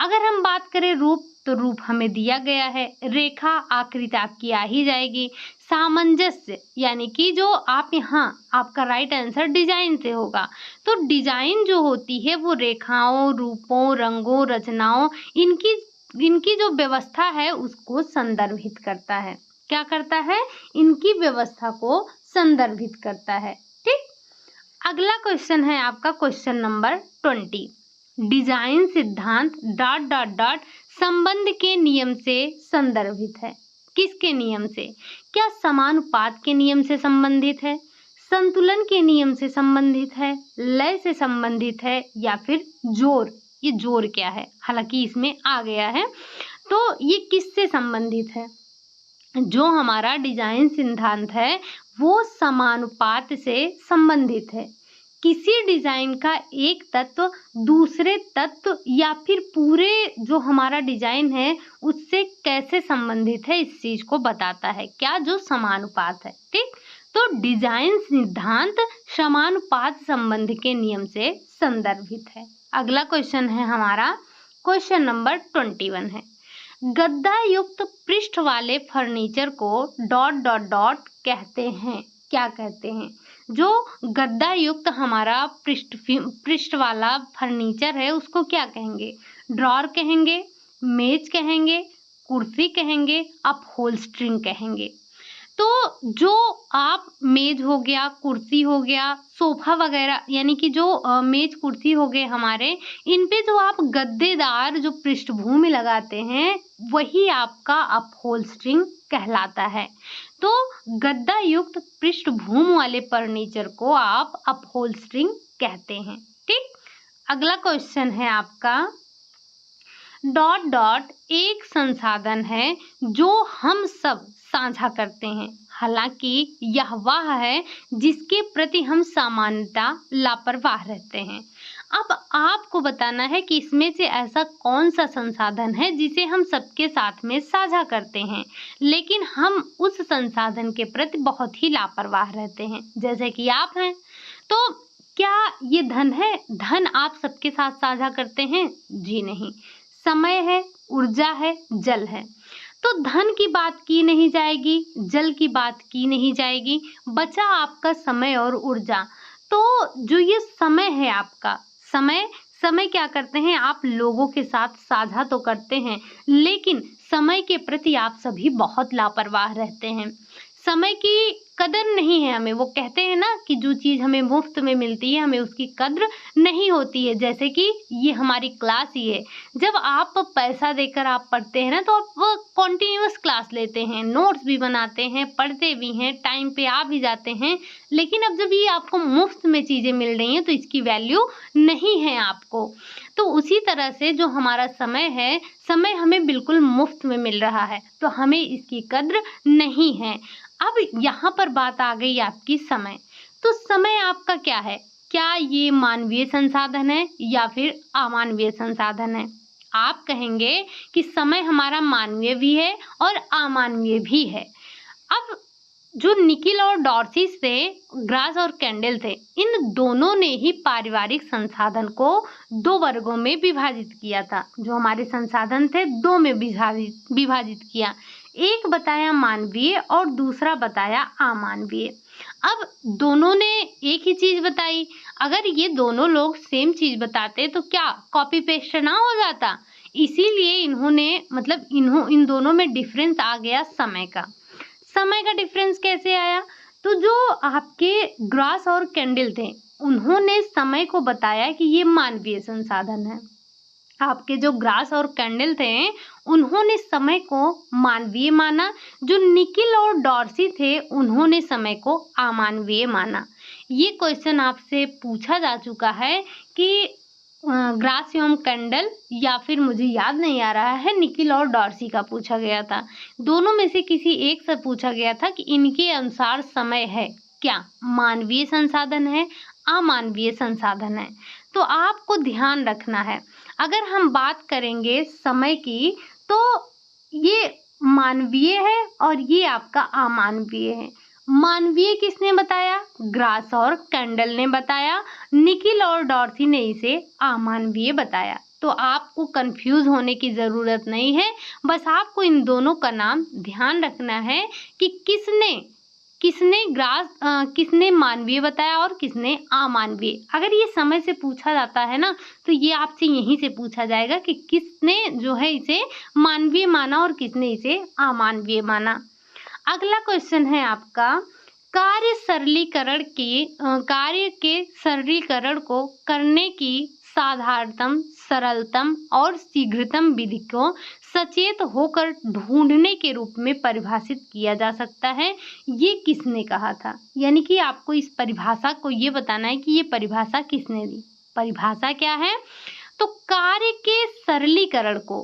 अगर हम बात करें रूप, तो रूप हमें दिया गया है, रेखा आकृति आपकी आ ही जाएगी, सामंजस्य यानी कि जो आप यहाँ, आपका राइट आंसर डिजाइन से होगा। तो डिजाइन जो होती है वो रेखाओं, रूपों, रंगों, रचनाओं, इनकी जो व्यवस्था है उसको संदर्भित करता है। क्या करता है, इनकी व्यवस्था को संदर्भित करता है। ठीक, अगला क्वेश्चन है आपका क्वेश्चन नंबर 20, डिजाइन सिद्धांत डॉट डॉट डॉट संबंध के नियम से संदर्भित है, किसके नियम से? क्या समानुपात के नियम से संबंधित है, संतुलन के नियम से संबंधित है, लय से संबंधित है या फिर जोर? ये जोर क्या है? हालांकि इसमें आ गया है, तो ये किससे संबंधित है? जो हमारा डिजाइन सिद्धांत है वो समानुपात से संबंधित है। किसी डिजाइन का एक तत्व दूसरे तत्व या फिर पूरे जो हमारा डिजाइन है उससे कैसे संबंधित है, इस चीज को बताता है। क्या? जो समानुपात है। ठीक, तो डिजाइन सिद्धांत समानुपात संबंध के नियम से संदर्भित है। अगला क्वेश्चन है हमारा, क्वेश्चन नंबर 21 है, गद्दा युक्त पृष्ठ वाले furniture co dot dot dot कहते हैं। क्या कहते हैं? जो गद्दा युक्त हमारा पृष्ठ वाला फर्नीचर है उसको क्या कहेंगे? ड्रॉर कहेंगे, मेज कहेंगे, कुर्सी कहेंगे, अपहोल्स्टरिंग कहेंगे। तो जो आप मेज हो गया, कुर्सी हो गया, सोफा वगैरह, यानी कि जो मेज कुर्सी हो गए हमारे, इन पे जो आप गद्देदार जो पृष्ठभूमि लगाते हैं वही आपका अपहोल्स्टरिंग कहलाता है। तो गद्दा युक्त पृष्ठभूमि वाले फर्नीचर को आप अपहोल्स्टरिंग कहते हैं। ठीक, अगला क्वेश्चन है आपका, डॉट डॉट एक संसाधन है जो हम सब साझा करते हैं, हालांकि यह वह है जिसके प्रति हम सामान्यतः लापरवाह रहते हैं। अब आपको बताना है कि इसमें से ऐसा कौन सा संसाधन है जिसे हम सबके साथ में साझा करते हैं लेकिन हम उस संसाधन के प्रति बहुत ही लापरवाह रहते हैं, जैसे कि आप हैं। तो क्या ये धन है? धन आप सबके साथ साझा करते हैं? जी नहीं। समय है, ऊर्जा है, जल है। तो धन की बात की नहीं जाएगी, जल की बात की नहीं जाएगी, बचा आपका समय और ऊर्जा। तो जो ये समय है आपका, समय क्या करते हैं आप लोगों के साथ साझा तो करते हैं लेकिन समय के प्रति आप सभी बहुत लापरवाह रहते हैं। समय की कदर नहीं है हमें। वो कहते हैं ना कि जो चीज़ हमें मुफ्त में मिलती है हमें उसकी कद्र नहीं होती है। जैसे कि ये हमारी क्लास ही है, जब आप पैसा देकर आप पढ़ते हैं ना तो आप कॉन्टिन्यूअस क्लास लेते हैं, नोट्स भी बनाते हैं, पढ़ते भी हैं, टाइम पे आ भी जाते हैं। लेकिन अब जब ये आपको मुफ्त में चीज़ें मिल रही हैं तो इसकी वैल्यू नहीं है आपको। तो उसी तरह से जो हमारा समय है, समय हमें बिल्कुल मुफ्त में मिल रहा है तो हमें इसकी कद्र नहीं है। अब यहाँ पर बात आ गई आपकी समय। तो समय आपका क्या है? क्या ये मानवीय संसाधन है या फिर अमानवीय संसाधन है? आप कहेंगे कि समय हमारा मानवीय भी है और अमानवीय भी है। अब जो निकिल और डॉर्सी थे, ग्रास और कैंडल थे, इन दोनों ने ही पारिवारिक संसाधन को दो वर्गों में विभाजित किया था। जो हमारे संसाधन थे दो में विभाजित किया, एक बताया मानवीय और दूसरा बताया अमानवीय। अब दोनों ने एक ही चीज बताई। अगर ये दोनों लोग सेम चीज बताते तो क्या कॉपी पेस्ट ना हो जाता? इसीलिए इन्होंने इन दोनों में डिफरेंस आ गया समय का। समय का डिफरेंस कैसे आया? तो जो आपके ग्रास और कैंडल थे उन्होंने समय को बताया कि ये मानवीय संसाधन है। आपके जो ग्रास और कैंडल थे उन्होंने समय को मानवीय माना। जो निकिल और डॉर्सी थे उन्होंने समय को अमानवीय माना। ये क्वेश्चन आपसे पूछा जा चुका है कि ग्रास एवं कैंडल, या फिर मुझे याद नहीं आ रहा है, निकिल और डॉर्सी का पूछा गया था। दोनों में से किसी एक से पूछा गया था कि इनके अनुसार समय है क्या मानवीय संसाधन है अमानवीय संसाधन है। तो आपको ध्यान रखना है, अगर हम बात करेंगे समय की तो ये मानवीय है और ये आपका अमानवीय है। मानवीय किसने बताया? ग्रास और कैंडल ने बताया। निकिल और डॉर्सी ने इसे अमानवीय बताया। तो आपको कंफ्यूज होने की ज़रूरत नहीं है, बस आपको इन दोनों का नाम ध्यान रखना है कि किसने मानवीय बताया और किसने अमानवीय। अगर ये समय से पूछा जाता है ना तो ये आपसे यहीं से पूछा जाएगा कि किसने जो है इसे मानवीय माना और किसने इसे अमानवीय माना। अगला क्वेश्चन है आपका, कार्य के सरलीकरण को करने की साधारणतम सरलतम और शीघ्रतम विधि को सचेत होकर ढूंढने के रूप में परिभाषित किया जा सकता है। ये किसने कहा था? यानी कि आपको इस परिभाषा को ये बताना है कि ये परिभाषा किसने दी। परिभाषा क्या है? तो कार्य के सरलीकरण को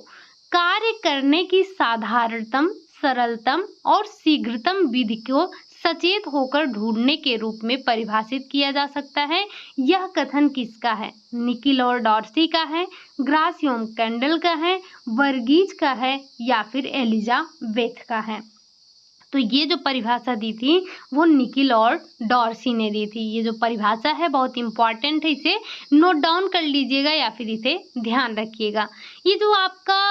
कार्य करने की साधारणतम, सरलतम और शीघ्रतम विधि को सचेत होकर ढूंढने के रूप में परिभाषित किया जा सकता है। यह कथन किसका है? निकिल और डॉर्सी का है, ग्रासियम कैंडल का है, वर्गीज का है या फिर एलिजाबेथ का है? तो ये जो परिभाषा दी थी वो निकिल और डॉर्सी ने दी थी। ये जो परिभाषा है बहुत इंपॉर्टेंट है, इसे नोट डाउन कर लीजिएगा या फिर इसे ध्यान रखिएगा। ये जो आपका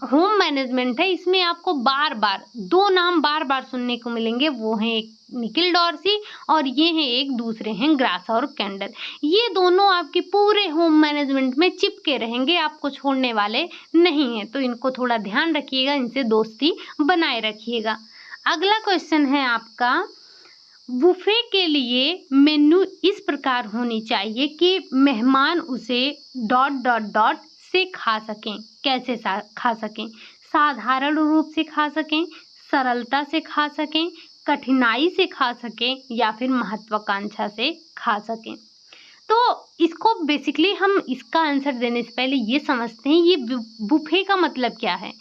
होम मैनेजमेंट है, इसमें आपको बार बार दो नाम बार बार सुनने को मिलेंगे। वो हैं एक निकिल डॉर्सी और ये हैं एक दूसरे हैं ग्रास और कैंडल। ये दोनों आपके पूरे होम मैनेजमेंट में चिपके रहेंगे, आपको छोड़ने वाले नहीं हैं। तो इनको थोड़ा ध्यान रखिएगा, इनसे दोस्ती बनाए रखिएगा। अगला क्वेश्चन है आपका, बुफे के लिए मेन्यू इस प्रकार होनी चाहिए कि मेहमान उसे डॉट डॉट डॉट से खा सकें। कैसे खा सकें? साधारण रूप से खा सकें, सरलता से खा सकें, कठिनाई से खा सकें या फिर महत्वाकांक्षा से खा सकें। तो इसको बेसिकली हम इसका आंसर देने से पहले ये समझते हैं ये बुफे का मतलब क्या है।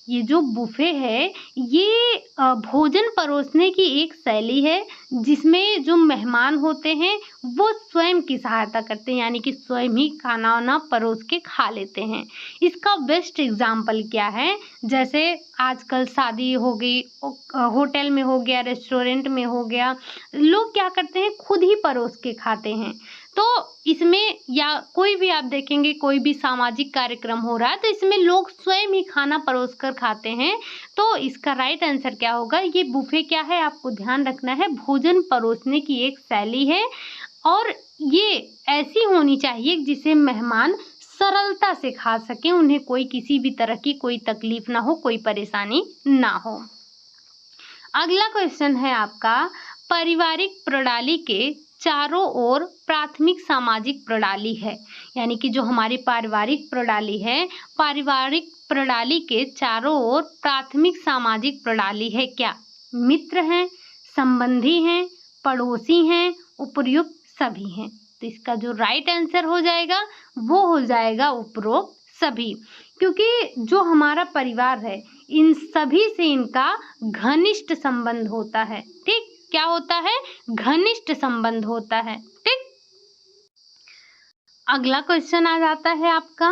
ये जो बुफे है ये भोजन परोसने की एक शैली है जिसमें जो मेहमान होते हैं वो स्वयं की सहायता करते हैं, यानी कि स्वयं ही खाना वाना परोस के खा लेते हैं। इसका बेस्ट एग्जाम्पल क्या है? जैसे आजकल शादी हो गई, होटल में हो गया, रेस्टोरेंट में हो गया, लोग क्या करते हैं खुद ही परोस के खाते हैं। तो इसमें या कोई भी आप देखेंगे कोई भी सामाजिक कार्यक्रम हो रहा है तो इसमें लोग स्वयं ही खाना परोस कर खाते हैं। तो इसका राइट आंसर क्या होगा? ये बुफे क्या है आपको ध्यान रखना है, भोजन परोसने की एक शैली है और ये ऐसी होनी चाहिए जिसे मेहमान सरलता से खा सकें, उन्हें कोई किसी भी तरह की कोई तकलीफ ना हो, कोई परेशानी ना हो। अगला क्वेश्चन है आपका, पारिवारिक प्रणाली के चारों ओर प्राथमिक सामाजिक प्रणाली है। यानी कि जो हमारी पारिवारिक प्रणाली है, पारिवारिक प्रणाली के चारों ओर प्राथमिक सामाजिक प्रणाली है क्या? मित्र हैं, संबंधी हैं, पड़ोसी हैं, उपर्युक्त सभी हैं। तो इसका जो राइट आंसर हो जाएगा वो हो जाएगा उपरोक्त सभी, क्योंकि जो हमारा परिवार है इन सभी से इनका घनिष्ठ संबंध होता है। ठीक, क्या होता है? घनिष्ठ संबंध होता है। ठीक, अगला क्वेश्चन आ जाता है आपका,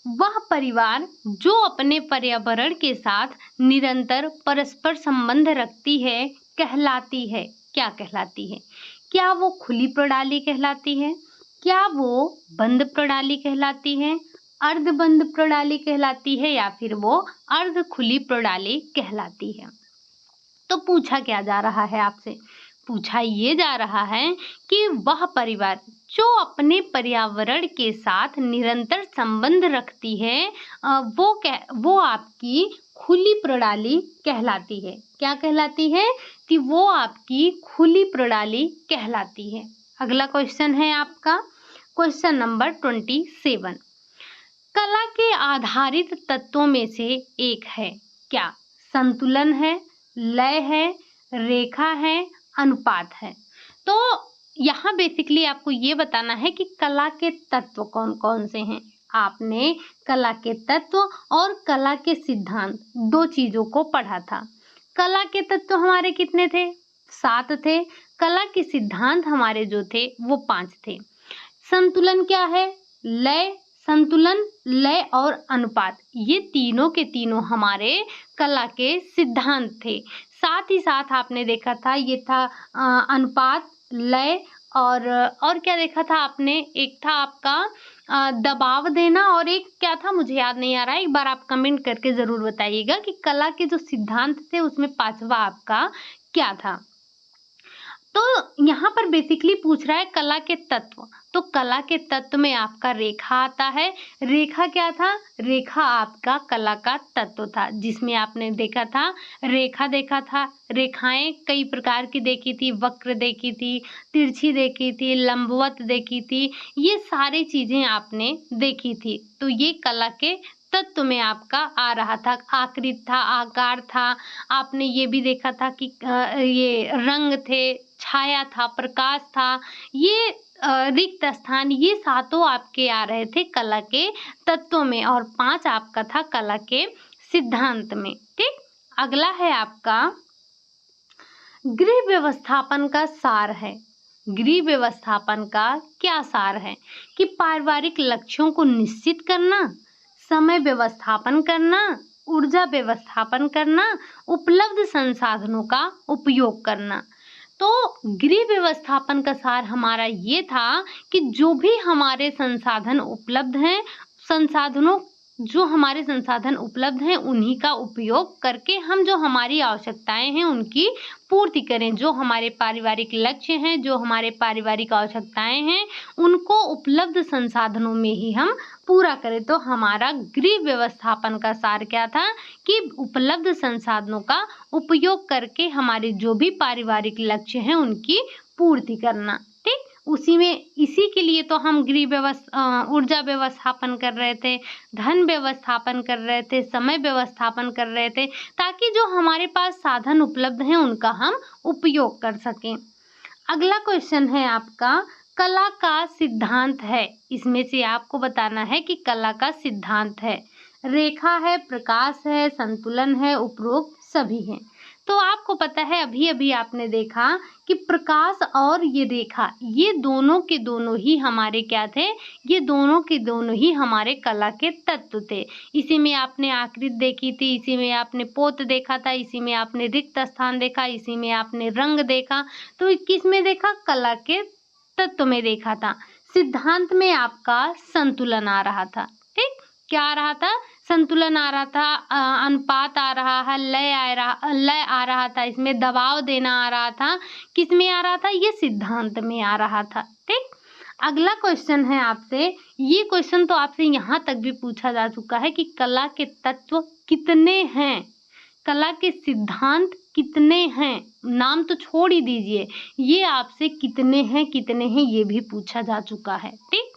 वह परिवार जो अपने पर्यावरण के साथ निरंतर परस्पर संबंध रखती है कहलाती है। क्या कहलाती है? क्या वो खुली प्रणाली कहलाती है? क्या वो बंद प्रणाली कहलाती है? अर्धबंद प्रणाली कहलाती है या फिर वो अर्ध खुली प्रणाली कहलाती है? तो पूछा क्या जा रहा है आपसे? पूछा ये जा रहा है कि वह परिवार जो अपने पर्यावरण के साथ निरंतर संबंध रखती है वो आपकी खुली प्रणाली कहलाती है। क्या कहलाती है? कि वो आपकी खुली प्रणाली कहलाती है। अगला क्वेश्चन है आपका क्वेश्चन नंबर 27। कला के आधारित तत्वों में से एक है क्या? संतुलन है, लय है, रेखा है, अनुपात है। तो यहाँ बेसिकली आपको ये बताना है कि कला के तत्व कौन कौन से हैं। आपने कला के तत्व और कला के सिद्धांत दो चीजों को पढ़ा था। कला के तत्व हमारे कितने थे? 7 थे। कला के सिद्धांत हमारे जो थे वो 5 थे। संतुलन क्या है? लय, संतुलन, लय और अनुपात, ये तीनों के तीनों हमारे कला के सिद्धांत थे। साथ ही साथ आपने देखा था ये था अनुपात, लय और क्या देखा था आपने? एक था आपका दबाव देना और एक क्या था मुझे याद नहीं आ रहा है, एक बार आप कमेंट करके जरूर बताइएगा कि कला के जो सिद्धांत थे उसमें 5वां आपका क्या था। तो यहाँ पर बेसिकली पूछ रहा है कला के तत्व। तो कला के तत्व में आपका रेखा आता है। रेखा क्या था? रेखा आपका कला का तत्व था, जिसमें आपने देखा था रेखा देखा था। रेखाएं कई प्रकार की देखी थी, वक्र देखी थी, तिरछी देखी थी, लंबवत देखी थी, ये सारी चीजें आपने देखी थी। तो ये कला के तत्व में आपका आ रहा था। आकृति था, आकार था, आपने ये भी देखा था कि ये रंग थे, छाया था, प्रकाश था, ये रिक्त स्थान, ये सातों आपके आ रहे थे कला के तत्वों में, और 5 आपका था कला के सिद्धांत में। ठीक, अगला है आपका गृह व्यवस्थापन का सार है। गृह व्यवस्थापन का क्या सार है? कि पारिवारिक लक्ष्यों को निश्चित करना, समय व्यवस्थापन करना, ऊर्जा व्यवस्थापन करना, उपलब्ध संसाधनों का उपयोग करना। तो गृह व्यवस्थापन का सार हमारा ये था कि जो भी हमारे संसाधन उपलब्ध हैं, जो हमारे संसाधन उपलब्ध हैं उन्हीं का उपयोग करके हम जो हमारी आवश्यकताएं हैं उनकी पूर्ति करें। जो हमारे पारिवारिक लक्ष्य हैं, जो हमारे पारिवारिक आवश्यकताएं हैं, उनको उपलब्ध संसाधनों में ही हम पूरा करें। तो हमारा गृह व्यवस्थापन का सार क्या था? कि उपलब्ध संसाधनों का उपयोग करके हमारे जो भी पारिवारिक लक्ष्य हैं उनकी पूर्ति करना। ठीक, इसी के लिए तो हम ऊर्जा व्यवस्थापन कर रहे थे, धन व्यवस्थापन कर रहे थे, समय व्यवस्थापन कर रहे थे, ताकि जो हमारे पास साधन उपलब्ध हैं उनका हम उपयोग कर सकें। अगला क्वेश्चन है आपका कला का सिद्धांत है। इसमें से आपको बताना है कि कला का सिद्धांत है। रेखा है, प्रकाश है, संतुलन है, उपरोक्त सभी हैं। तो आपको पता है अभी अभी आपने देखा कि प्रकाश और ये रेखा, ये दोनों के दोनों ही हमारे क्या थे? ये दोनों के दोनों ही हमारे कला के तत्व थे। इसी में आपने आकृति देखी थी, इसी में आपने पोत देखा था, इसी में आपने रिक्त स्थान देखा, इसी में आपने रंग देखा। तो किस में देखा? कला के तत्व में देखा था। सिद्धांत में आपका संतुलन आ रहा था। ठीक, क्या आ रहा था? संतुलन आ रहा था, अनुपात आ रहा है, लय आ रहा था, इसमें दबाव देना आ रहा था। किस में आ रहा था? ये सिद्धांत में आ रहा था। ठीक, अगला क्वेश्चन है आपसे, ये क्वेश्चन तो आपसे यहाँ तक भी पूछा जा चुका है कि कला के तत्व कितने हैं, कला के सिद्धांत कितने हैं, नाम तो छोड़ ही दीजिए, ये आपसे कितने हैं ये भी पूछा जा चुका है। ठीक,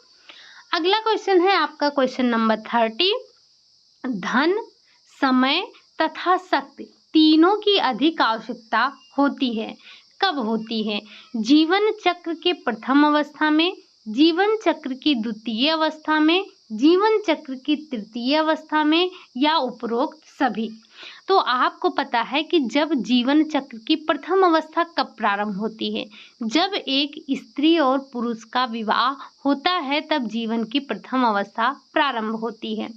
अगला क्वेश्चन है आपका क्वेश्चन नंबर 30। धन, समय तथा शक्ति तीनों की अधिक आवश्यकता होती है। कब होती है? जीवन चक्र के प्रथम अवस्था में, जीवन चक्र की द्वितीय अवस्था में, जीवन चक्र की तृतीय अवस्था में, या उपरोक्त सभी। तो आपको पता है कि जब जीवन चक्र की प्रथम अवस्था कब प्रारंभ होती है? जब एक स्त्री और पुरुष का विवाह होता है तब जीवन की प्रथम अवस्था प्रारंभ होती है।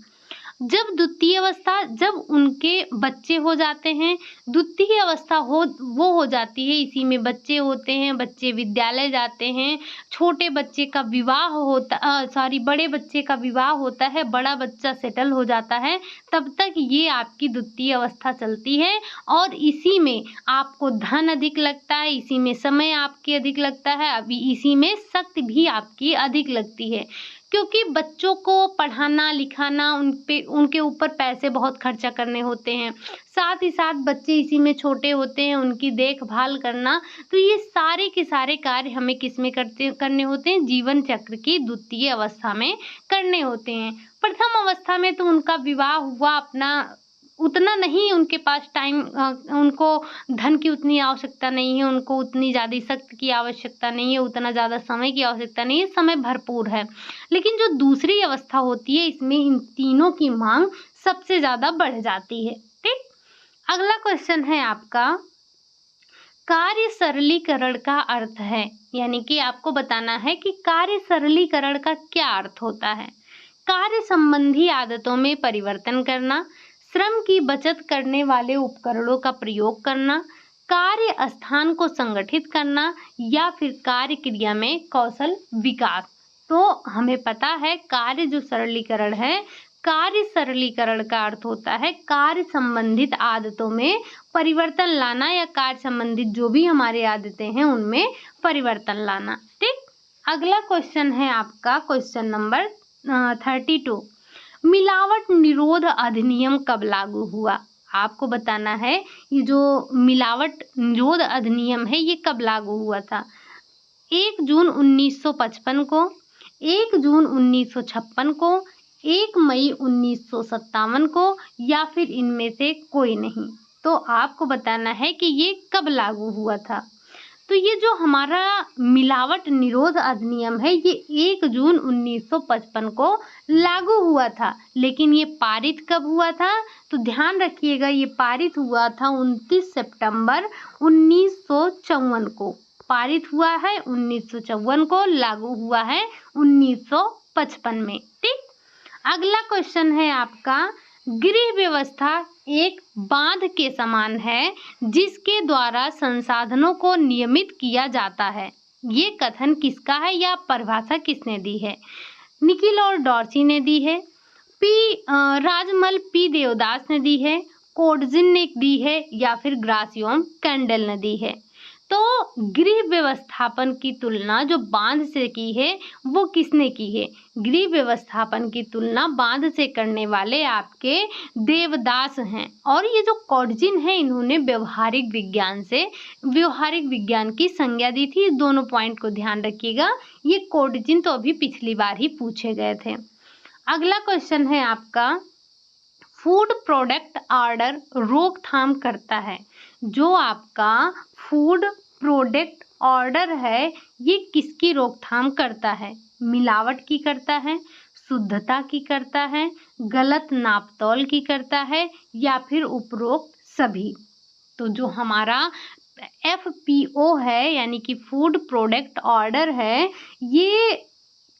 जब द्वितीय अवस्था, जब उनके बच्चे हो जाते हैं, द्वितीय अवस्था वो हो जाती है, इसी में बच्चे होते हैं, बच्चे विद्यालय जाते हैं, छोटे बच्चे का विवाह बड़े बच्चे का विवाह होता है, बड़ा बच्चा सेटल हो जाता है, तब तक ये आपकी द्वितीय अवस्था चलती है। और इसी में आपको धन अधिक लगता है, इसी में समय आपके अधिक लगता है, अभी इसी में शक्ति भी आपकी अधिक लगती है, क्योंकि बच्चों को पढ़ाना लिखाना, उनके ऊपर पैसे बहुत खर्चा करने होते हैं, साथ ही साथ बच्चे इसी में छोटे होते हैं, उनकी देखभाल करना। तो ये सारे के सारे कार्य हमें किस में करने होते हैं? जीवन चक्र की द्वितीय अवस्था में करने होते हैं। प्रथम अवस्था में तो उनका विवाह हुआ, अपना उतना नहीं उनके पास टाइम, उनको धन की उतनी आवश्यकता नहीं है, उनको उतनी ज़्यादा शक्ति की आवश्यकता नहीं है, उतना ज़्यादा समय की आवश्यकता नहीं है, समय भरपूर है। लेकिन जो दूसरी अवस्था होती है इसमें इन तीनों की मांग सबसे ज़्यादा बढ़ जाती है। ठीक, अगला क्वेश्चन है आपका कार्य सरलीकरण का अर्थ है, यानी कि आपको बताना है कि कार्य सरलीकरण का क्या अर्थ होता है। कार्य संबंधी आदतों में परिवर्तन करना, श्रम की बचत करने वाले उपकरणों का प्रयोग करना, कार्य स्थान को संगठित करना, या फिर कार्य क्रिया में कौशल विकास। तो हमें पता है कार्य जो सरलीकरण है, कार्य सरलीकरण का अर्थ होता है कार्य संबंधित आदतों में परिवर्तन लाना या कार्य संबंधित जो भी हमारी आदतें हैं उनमें परिवर्तन लाना। ठीक, अगला क्वेश्चन है आपका क्वेश्चन नंबर 32। मिलावट निरोध अधिनियम कब लागू हुआ? आपको बताना है ये जो मिलावट निरोध अधिनियम है ये कब लागू हुआ था। 1 जून 1955 को, 1 जून 1956 को, 1 मई 1957 को, या फिर इनमें से कोई नहीं। तो आपको बताना है कि ये कब लागू हुआ था। तो ये जो हमारा मिलावट निरोध अधिनियम है ये 1 जून 1955 को लागू हुआ था, लेकिन ये पारित कब हुआ था? तो ध्यान रखिएगा ये पारित हुआ था 29 सितंबर 1954 को। पारित हुआ है 1954 को, लागू हुआ है 1955 में। ठीक, अगला क्वेश्चन है आपका गृह व्यवस्था एक बांध के समान है जिसके द्वारा संसाधनों को नियमित किया जाता है। ये कथन किसका है या परिभाषा किसने दी है? निखिल और डॉर्सी ने दी है, राजमल पी देवदास ने दी है, कोडजिन ने दी है, या फिर ग्रासियोम कैंडल ने दी है। तो गृह व्यवस्थापन की तुलना जो बांध से की है वो किसने की है? गृह व्यवस्थापन की तुलना बांध से करने वाले आपके देवदास हैं। और ये जो कोडजिन है इन्होंने व्यवहारिक विज्ञान की संज्ञा दी थी। दोनों पॉइंट को ध्यान रखिएगा, ये कोडजिन तो अभी पिछली बार ही पूछे गए थे। अगला क्वेश्चन है आपका फूड प्रोडक्ट ऑर्डर रोकथाम करता है। जो आपका फूड प्रोडक्ट ऑर्डर है ये किसकी रोकथाम करता है? मिलावट की करता है, शुद्धता की करता है, गलत नापतोल की करता है, या फिर उपरोक्त सभी। तो जो हमारा FPO है यानी कि फूड प्रोडक्ट ऑर्डर है ये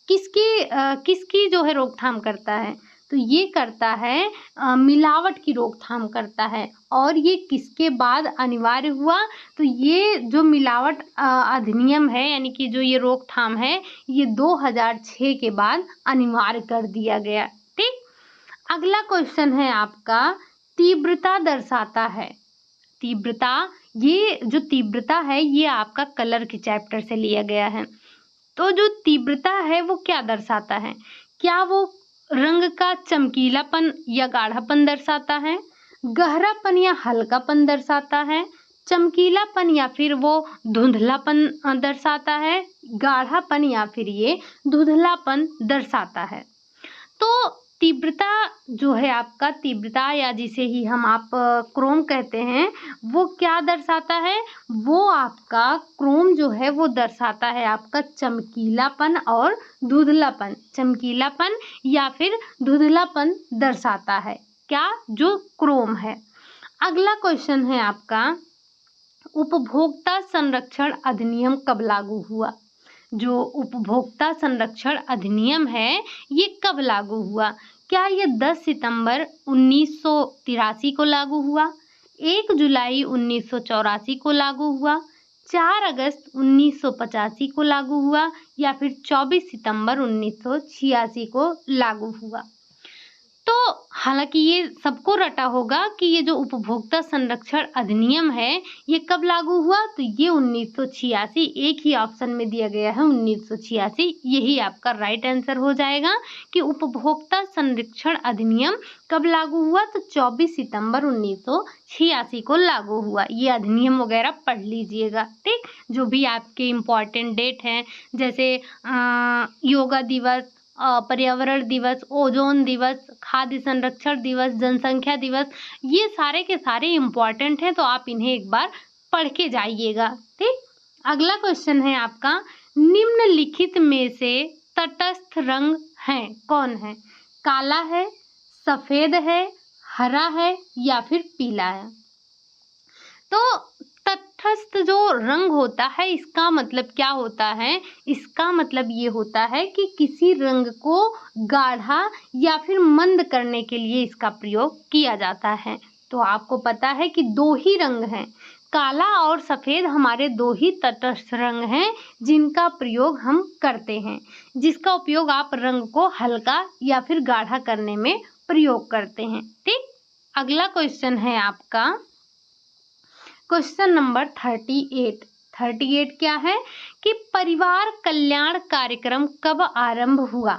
किसकी जो है रोकथाम करता है? तो ये करता है मिलावट की रोकथाम करता है। और ये किसके बाद अनिवार्य हुआ? तो ये जो मिलावट अधिनियम है यानी कि जो ये रोकथाम है ये 2006 के बाद अनिवार्य कर दिया गया। ठीक, अगला क्वेश्चन है आपका तीव्रता दर्शाता है। तीव्रता, ये जो तीव्रता है ये आपका कलर के चैप्टर से लिया गया है। तो जो तीव्रता है वो क्या दर्शाता है? क्या वो रंग का चमकीलापन या गाढ़ापन दर्शाता है, गहरापन या हल्कापन दर्शाता है, चमकीलापन या फिर वो धुंधलापन दर्शाता है, गाढ़ापन या फिर ये धुंधलापन दर्शाता है? तो तीव्रता जो है आपका तीव्रता या जिसे ही हम आप क्रोम कहते हैं वो क्या दर्शाता है? वो आपका क्रोम जो है वो दर्शाता है आपका चमकीलापन और धुंधलापन। चमकीलापन या फिर धुंधलापन दर्शाता है क्या? जो क्रोम है। अगला क्वेश्चन है आपका उपभोक्ता संरक्षण अधिनियम कब लागू हुआ? जो उपभोक्ता संरक्षण अधिनियम है ये कब लागू हुआ? क्या ये 10 सितंबर 1983 को लागू हुआ, 1 जुलाई 1984 को लागू हुआ, 4 अगस्त 1985 को लागू हुआ, या फिर 24 सितंबर 1986 को लागू हुआ? तो हालांकि ये सबको रटा होगा कि ये जो उपभोक्ता संरक्षण अधिनियम है ये कब लागू हुआ? तो ये 1986, एक ही ऑप्शन में दिया गया है 1986, यही आपका राइट आंसर हो जाएगा कि उपभोक्ता संरक्षण अधिनियम कब लागू हुआ? तो 24 सितंबर 1986 को लागू हुआ। ये अधिनियम वगैरह पढ़ लीजिएगा। ठीक, जो भी आपके इम्पोर्टेंट डेट हैं जैसे योगा दिवस, पर्यावरण दिवस, ओजोन दिवस, खाद्य संरक्षण दिवस, जनसंख्या दिवस, ये सारे के सारे इम्पॉर्टेंट हैं तो आप इन्हें एक बार पढ़ के जाइएगा। ठीक, अगला क्वेश्चन है आपका निम्नलिखित में से तटस्थ रंग है कौन है? काला है, सफेद है, हरा है, या फिर पीला है? तो तटस्थ जो रंग होता है इसका मतलब क्या होता है? इसका मतलब ये होता है कि किसी रंग को गाढ़ा या फिर मंद करने के लिए इसका प्रयोग किया जाता है। तो आपको पता है कि 2 ही रंग हैं, काला और सफ़ेद हमारे दो ही तटस्थ रंग हैं जिनका प्रयोग हम करते हैं, जिसका उपयोग आप रंग को हल्का या फिर गाढ़ा करने में प्रयोग करते हैं। ठीक, अगला क्वेश्चन है आपका क्वेश्चन नंबर 38। 38 क्या है कि परिवार कल्याण कार्यक्रम कब आरंभ हुआ?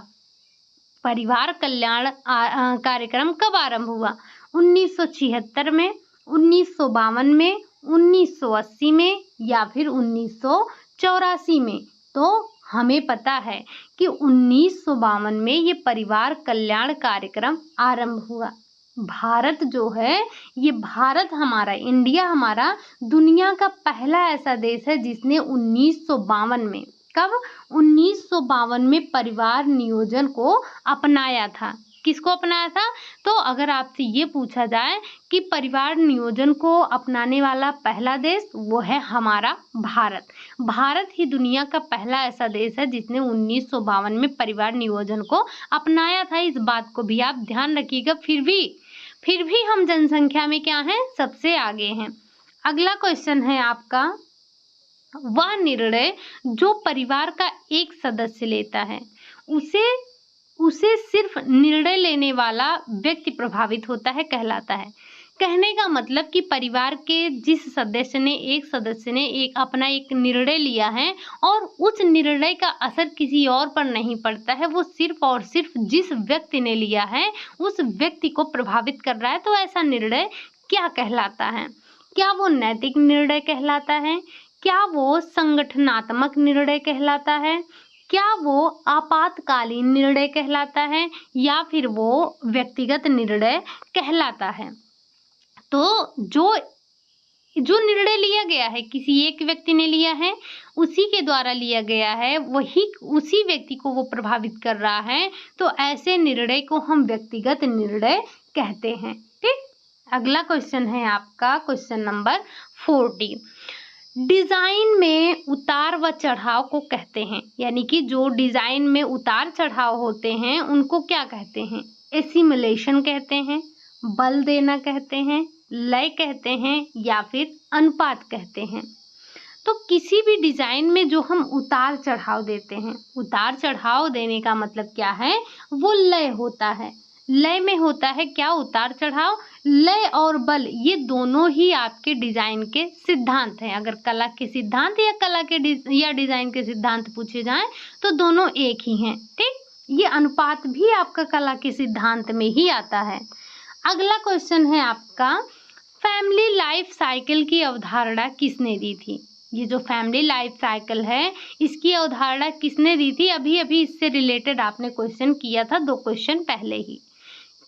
परिवार कल्याण कार्यक्रम कब आरंभ हुआ? 1976 में, 1952 में, 1980 में या फिर 1984 में? तो हमें पता है कि 1952 में ये परिवार कल्याण कार्यक्रम आरंभ हुआ। भारत जो है, ये भारत हमारा, इंडिया हमारा दुनिया का पहला ऐसा देश है जिसने 1952 में, कब? 1952 में परिवार नियोजन को अपनाया था। किसको अपनाया था? तो अगर आपसे ये पूछा जाए कि परिवार नियोजन को अपनाने वाला पहला देश, वो है हमारा भारत। भारत ही दुनिया का पहला ऐसा देश है जिसने 1952 में परिवार नियोजन को अपनाया था। इस बात को भी आप ध्यान रखिएगा। फिर भी हम जनसंख्या में क्या हैं? सबसे आगे हैं। अगला क्वेश्चन है आपका, वह निर्णय जो परिवार का एक सदस्य लेता है उसे सिर्फ निर्णय लेने वाला व्यक्ति प्रभावित होता है कहलाता है। कहने का मतलब कि परिवार के जिस एक सदस्य ने अपना एक निर्णय लिया है और उस निर्णय का असर किसी और पर नहीं पड़ता है, वो सिर्फ और सिर्फ जिस व्यक्ति ने लिया है उस व्यक्ति को प्रभावित कर रहा है, तो ऐसा निर्णय क्या कहलाता है? क्या वो नैतिक निर्णय कहलाता है? क्या वो संगठनात्मक निर्णय कहलाता है? क्या वो आपातकालीन निर्णय कहलाता है या फिर वो व्यक्तिगत निर्णय कहलाता है? तो जो निर्णय लिया गया है, किसी एक व्यक्ति ने लिया है, उसी के द्वारा लिया गया है, वही उसी व्यक्ति को वो प्रभावित कर रहा है, तो ऐसे निर्णय को हम व्यक्तिगत निर्णय कहते हैं। ठीक, अगला क्वेश्चन है आपका क्वेश्चन नंबर 40। डिजाइन में उतार व चढ़ाव को कहते हैं, यानी कि जो डिजाइन में उतार चढ़ाव होते हैं उनको क्या कहते हैं? एसिमुलेशन कहते हैं, बल देना कहते हैं, लय कहते हैं या फिर अनुपात कहते हैं। तो किसी भी डिजाइन में जो हम उतार चढ़ाव देते हैं, उतार चढ़ाव देने का मतलब क्या है? वो लय होता है। लय में होता है क्या? उतार चढ़ाव। लय और बल ये दोनों ही आपके डिजाइन के सिद्धांत हैं। अगर कला के सिद्धांत या डिजाइन के सिद्धांत पूछे जाएं तो दोनों एक ही हैं। ठीक, ये अनुपात भी आपका कला के सिद्धांत में ही आता है। अगला क्वेश्चन है आपका, फैमिली लाइफ साइकिल की अवधारणा किसने दी थी? ये जो फैमिली लाइफ साइकिल है, इसकी अवधारणा किसने दी थी? अभी इससे रिलेटेड आपने क्वेश्चन किया था 2 क्वेश्चन पहले ही।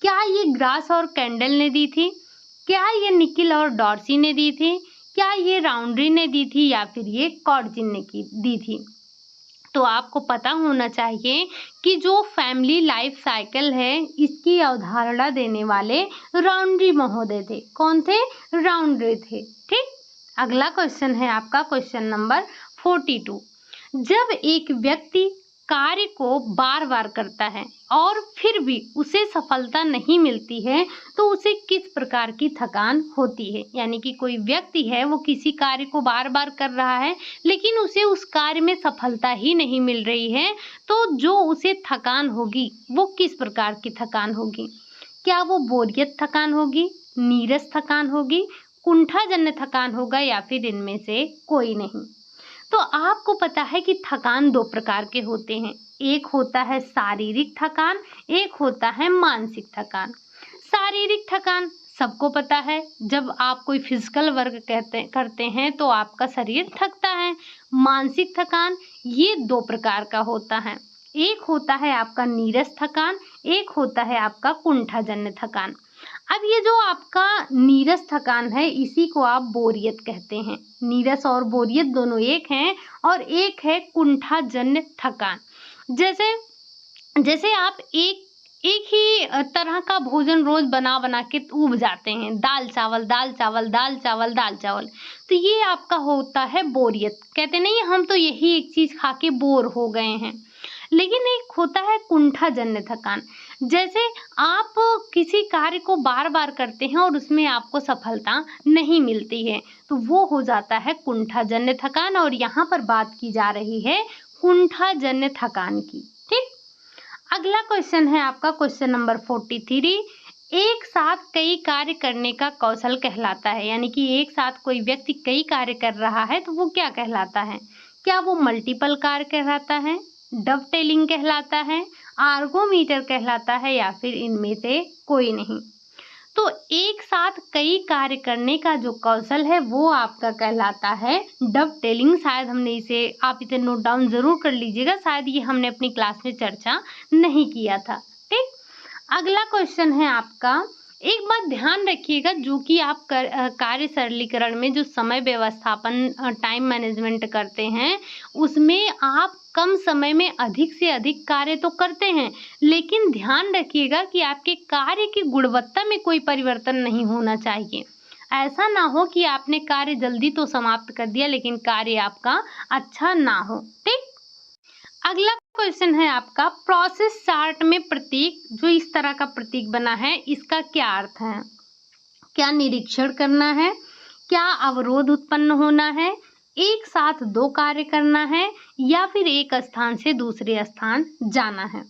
क्या ये ग्रास और कैंडल ने दी थी? क्या ये निकिल और डॉर्सी ने दी थी? क्या ये राउंड्री ने दी थी या फिर ये कॉर्जिन ने दी थी? तो आपको पता होना चाहिए कि जो फैमिली लाइफ साइकिल है, इसकी अवधारणा देने वाले राउंड्री महोदय थे। कौन थे? राउंड्री थे। ठीक, अगला क्वेश्चन है आपका क्वेश्चन नंबर 42। जब एक व्यक्ति कार्य को बार बार करता है और फिर भी उसे सफलता नहीं मिलती है तो उसे किस प्रकार की थकान होती है? यानी कि कोई व्यक्ति है, वो किसी कार्य को बार बार कर रहा है लेकिन उसे उस कार्य में सफलता ही नहीं मिल रही है, तो जो उसे थकान होगी वो किस प्रकार की थकान होगी? क्या वो बोरियत थकान होगी, नीरस थकान होगी, कुंठाजन्य थकान होगा या फिर इनमें से कोई नहीं? तो आपको पता है कि थकान 2 प्रकार के होते हैं। एक होता है शारीरिक थकान, एक होता है मानसिक थकान। शारीरिक थकान सबको पता है, जब आप कोई फिजिकल वर्क करते हैं तो आपका शरीर थकता है। मानसिक थकान ये 2 प्रकार का होता है। एक होता है आपका नीरस थकान, एक होता है आपका कुंठाजन्य थकान। अब ये जो आपका नीरस थकान है, इसी को आप बोरियत कहते हैं। नीरस और बोरियत दोनों एक हैं। और एक है कुंठाजन्य थकान। जैसे आप एक ही तरह का भोजन रोज बना के ऊब जाते हैं, दाल चावल दाल चावल दाल चावल दाल चावल, तो ये आपका होता है बोरियत। कहते नहीं हम तो यही एक चीज खा के बोर हो गए हैं। लेकिन एक होता है कुंठाजन्य थकान। जैसे आप किसी कार्य को बार-बार करते हैं और उसमें आपको सफलता नहीं मिलती है, तो वो हो जाता है कुंठाजन्य थकान और यहाँ पर बात की जा रही है कुंठाजन्य थकान की। ठीक? अगला क्वेश्चन है आपका क्वेश्चन नंबर 43। एक साथ कई कार्य करने का कौशल कहलाता है, यानी कि एक साथ कोई व्यक्ति कई कार्य कर रहा है तो वो क्या कहलाता है? क्या वो मल्टीपल कार्य कहलाता है, डबटेलिंग कहलाता है, आर्गोमीटर कहलाता है या फिर इनमें से कोई नहीं? तो एक साथ कई कार्य करने का जो कौशल है वो आपका कहलाता है डबटेलिंग। शायद हमने इसे, आप इसे नोट डाउन जरूर कर लीजिएगा, शायद ये हमने अपनी क्लास में चर्चा नहीं किया था। ठीक, अगला क्वेश्चन है आपका, एक बात ध्यान रखिएगा, जो कि आप कार्य सरलीकरण में जो समय व्यवस्थापन, टाइम मैनेजमेंट करते हैं, उसमें आप कम समय में अधिक से अधिक कार्य तो करते हैं, लेकिन ध्यान रखिएगा कि आपके कार्य की गुणवत्ता में कोई परिवर्तन नहीं होना चाहिए। ऐसा ना हो कि आपने कार्य जल्दी तो समाप्त कर दिया लेकिन कार्य आपका अच्छा ना हो। ठीक, अगला क्वेश्चन है आपका, प्रोसेस चार्ट में प्रतीक, जो इस तरह का प्रतीक बना है, इसका क्या अर्थ है? क्या निरीक्षण करना है, क्या अवरोध उत्पन्न होना है, एक साथ दो कार्य करना है या फिर एक स्थान से दूसरे स्थान जाना है?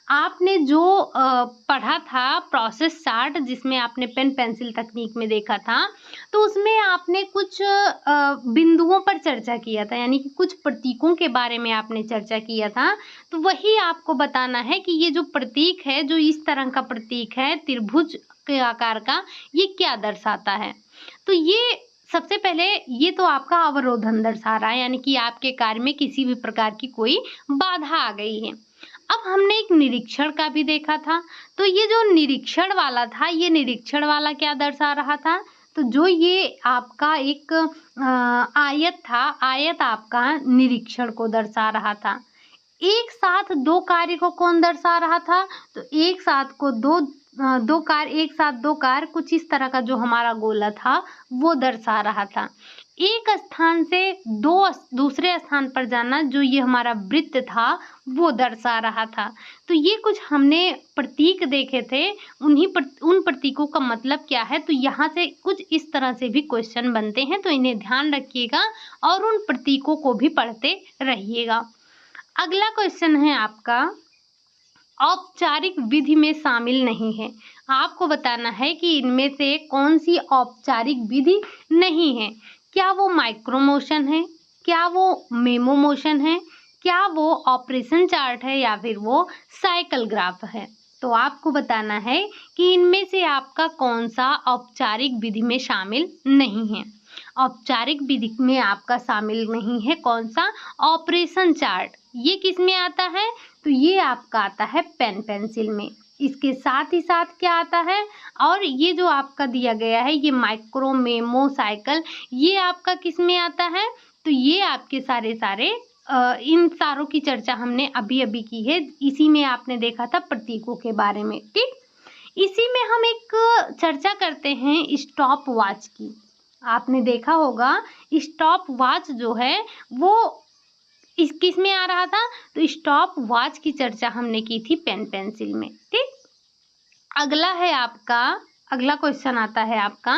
आपने जो पढ़ा था प्रोसेस चार्ट, जिसमें आपने पेन पेंसिल तकनीक में देखा था, तो उसमें आपने कुछ बिंदुओं पर चर्चा किया था, यानी कि कुछ प्रतीकों के बारे में आपने चर्चा किया था। तो वही आपको बताना है कि ये जो प्रतीक है, जो इस तरह का प्रतीक है त्रिभुज के आकार का, ये क्या दर्शाता है? तो ये सबसे पहले ये तो आपका अवरोधन दर्शा रहा है, यानी कि आपके कार्य में किसी भी प्रकार की कोई बाधा आ गई है। अब हमने एक निरीक्षण का भी देखा था, तो ये जो निरीक्षण वाला था, ये निरीक्षण वाला क्या दर्शा रहा था? तो जो ये आपका एक आयत था, आयत आपका निरीक्षण को दर्शा रहा था। एक साथ दो कार्य को कौन दर्शा रहा था? तो एक साथ को दो कार्य, एक साथ दो कार्य, कुछ इस तरह का जो हमारा गोला था वो दर्शा रहा था। एक स्थान से दूसरे स्थान पर जाना, जो ये हमारा वृत्त था, वो दर्शा रहा था। तो ये कुछ हमने प्रतीक देखे थे, उन प्रतीकों का मतलब क्या है, तो यहाँ से कुछ इस तरह से भी क्वेश्चन बनते हैं, तो इन्हें ध्यान रखिएगा और उन प्रतीकों को भी पढ़ते रहिएगा। अगला क्वेश्चन है आपका, औपचारिक विधि में शामिल नहीं है। आपको बताना है कि इनमें से कौन सी औपचारिक विधि नहीं है। क्या वो माइक्रो मोशन है, क्या वो मेमो मोशन है, क्या वो ऑपरेशन चार्ट है या फिर वो साइकिल ग्राफ है? तो आपको बताना है कि इनमें से आपका कौन सा औपचारिक विधि में शामिल नहीं है। औपचारिक विधि में आपका शामिल नहीं है कौन सा? Operation chart. ये किस में आता है? तो ये आपका आता है पेन पेंसिल में। इसके साथ ही साथ क्या आता है, और ये जो आपका दिया गया है ये माइक्रो, मेमो, साइकिल, ये आपका किस में आता है? तो ये आपके सारे इन सारों की चर्चा हमने अभी अभी की है। इसी में आपने देखा था प्रतीकों के बारे में। ठीक, इसी में हम एक चर्चा करते हैं स्टॉप वॉच की। आपने देखा होगा स्टॉप वॉच जो है वो इस किस में आ रहा था? तो स्टॉप वॉच की चर्चा हमने की थी पेन पेंसिल में। ठीक, अगला क्वेश्चन आता है आपका,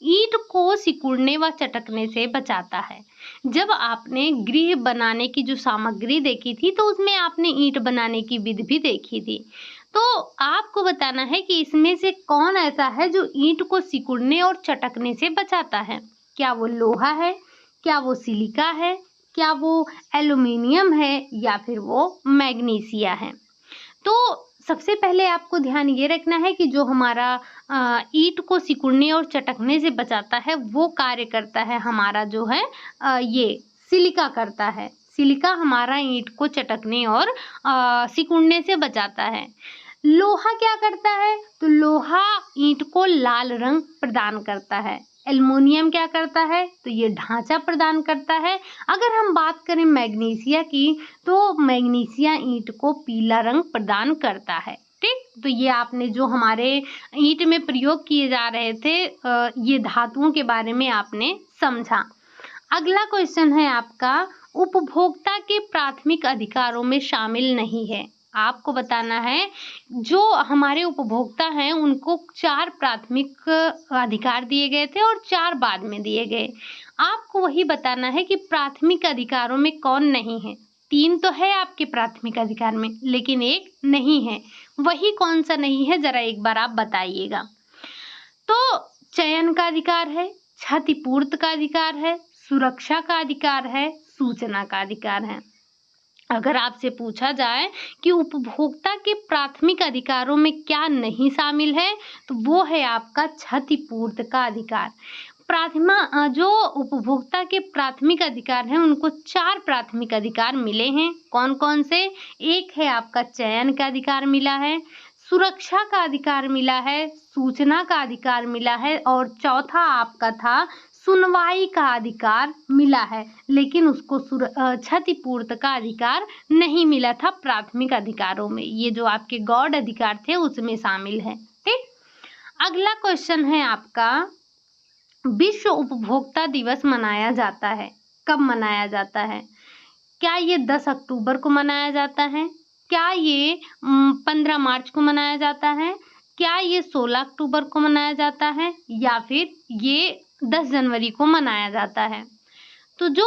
ईंट को सिकुड़ने व चटकने से बचाता है। जब आपने गृह बनाने की जो सामग्री देखी थी, तो उसमें आपने ईंट बनाने की विधि भी देखी थी। तो आपको बताना है कि इसमें से कौन ऐसा है जो ईंट को सिकुड़ने और चटकने से बचाता है? क्या वो लोहा है, क्या वो सिलिका है, क्या वो एल्युमिनियम है या फिर वो मैग्नीशिया है? तो सबसे पहले आपको ध्यान ये रखना है कि जो हमारा ईंट को सिकुड़ने और चटकने से बचाता है, वो कार्य करता है हमारा जो है ये सिलिका करता है। सिलिका हमारा ईंट को चटकने और सिकुड़ने से बचाता है। लोहा क्या करता है? तो लोहा ईंट को लाल रंग प्रदान करता है। एल्युमिनियम क्या करता है? तो ये ढांचा प्रदान करता है। अगर हम बात करें मैग्नीशिया की, तो मैग्नीशिया ईंट को पीला रंग प्रदान करता है। ठीक, तो ये आपने जो हमारे ईंट में प्रयोग किए जा रहे थे, ये धातुओं के बारे में आपने समझा। अगला क्वेश्चन है आपका, उपभोक्ता के प्राथमिक अधिकारों में शामिल नहीं है। आपको बताना है जो हमारे उपभोक्ता हैं उनको 4 प्राथमिक अधिकार दिए गए थे और 4 बाद में दिए गए। आपको वही बताना है कि प्राथमिक अधिकारों में कौन नहीं है। 3 तो है आपके प्राथमिक अधिकार में, लेकिन 1 नहीं है। वही कौन सा नहीं है ज़रा एक बार आप बताइएगा। तो चयन का अधिकार है, क्षतिपूर्ति का अधिकार है, सुरक्षा का अधिकार है, सूचना का अधिकार है। अगर आपसे पूछा जाए कि उपभोक्ता के प्राथमिक अधिकारों में क्या नहीं शामिल है, तो वो है आपका क्षतिपूर्ति का अधिकार। जो उपभोक्ता के प्राथमिक अधिकार हैं उनको 4 प्राथमिक अधिकार मिले हैं। कौन-कौन से? एक है आपका चयन का अधिकार मिला है, सुरक्षा का अधिकार मिला है, सूचना का अधिकार मिला है और चौथा आपका था सुनवाई का अधिकार मिला है, लेकिन उसको क्षतिपूर्ति का अधिकार नहीं मिला था प्राथमिक अधिकारों में। ये जो आपके गौड़ अधिकार थे उसमें शामिल है। ठीक, अगला क्वेश्चन है आपका, विश्व उपभोक्ता दिवस मनाया जाता है, कब मनाया जाता है? क्या ये 10 अक्टूबर को मनाया जाता है? क्या ये 15 मार्च को मनाया जाता है? क्या ये 16 अक्टूबर को मनाया जाता है या फिर ये 10 जनवरी को मनाया जाता है? तो जो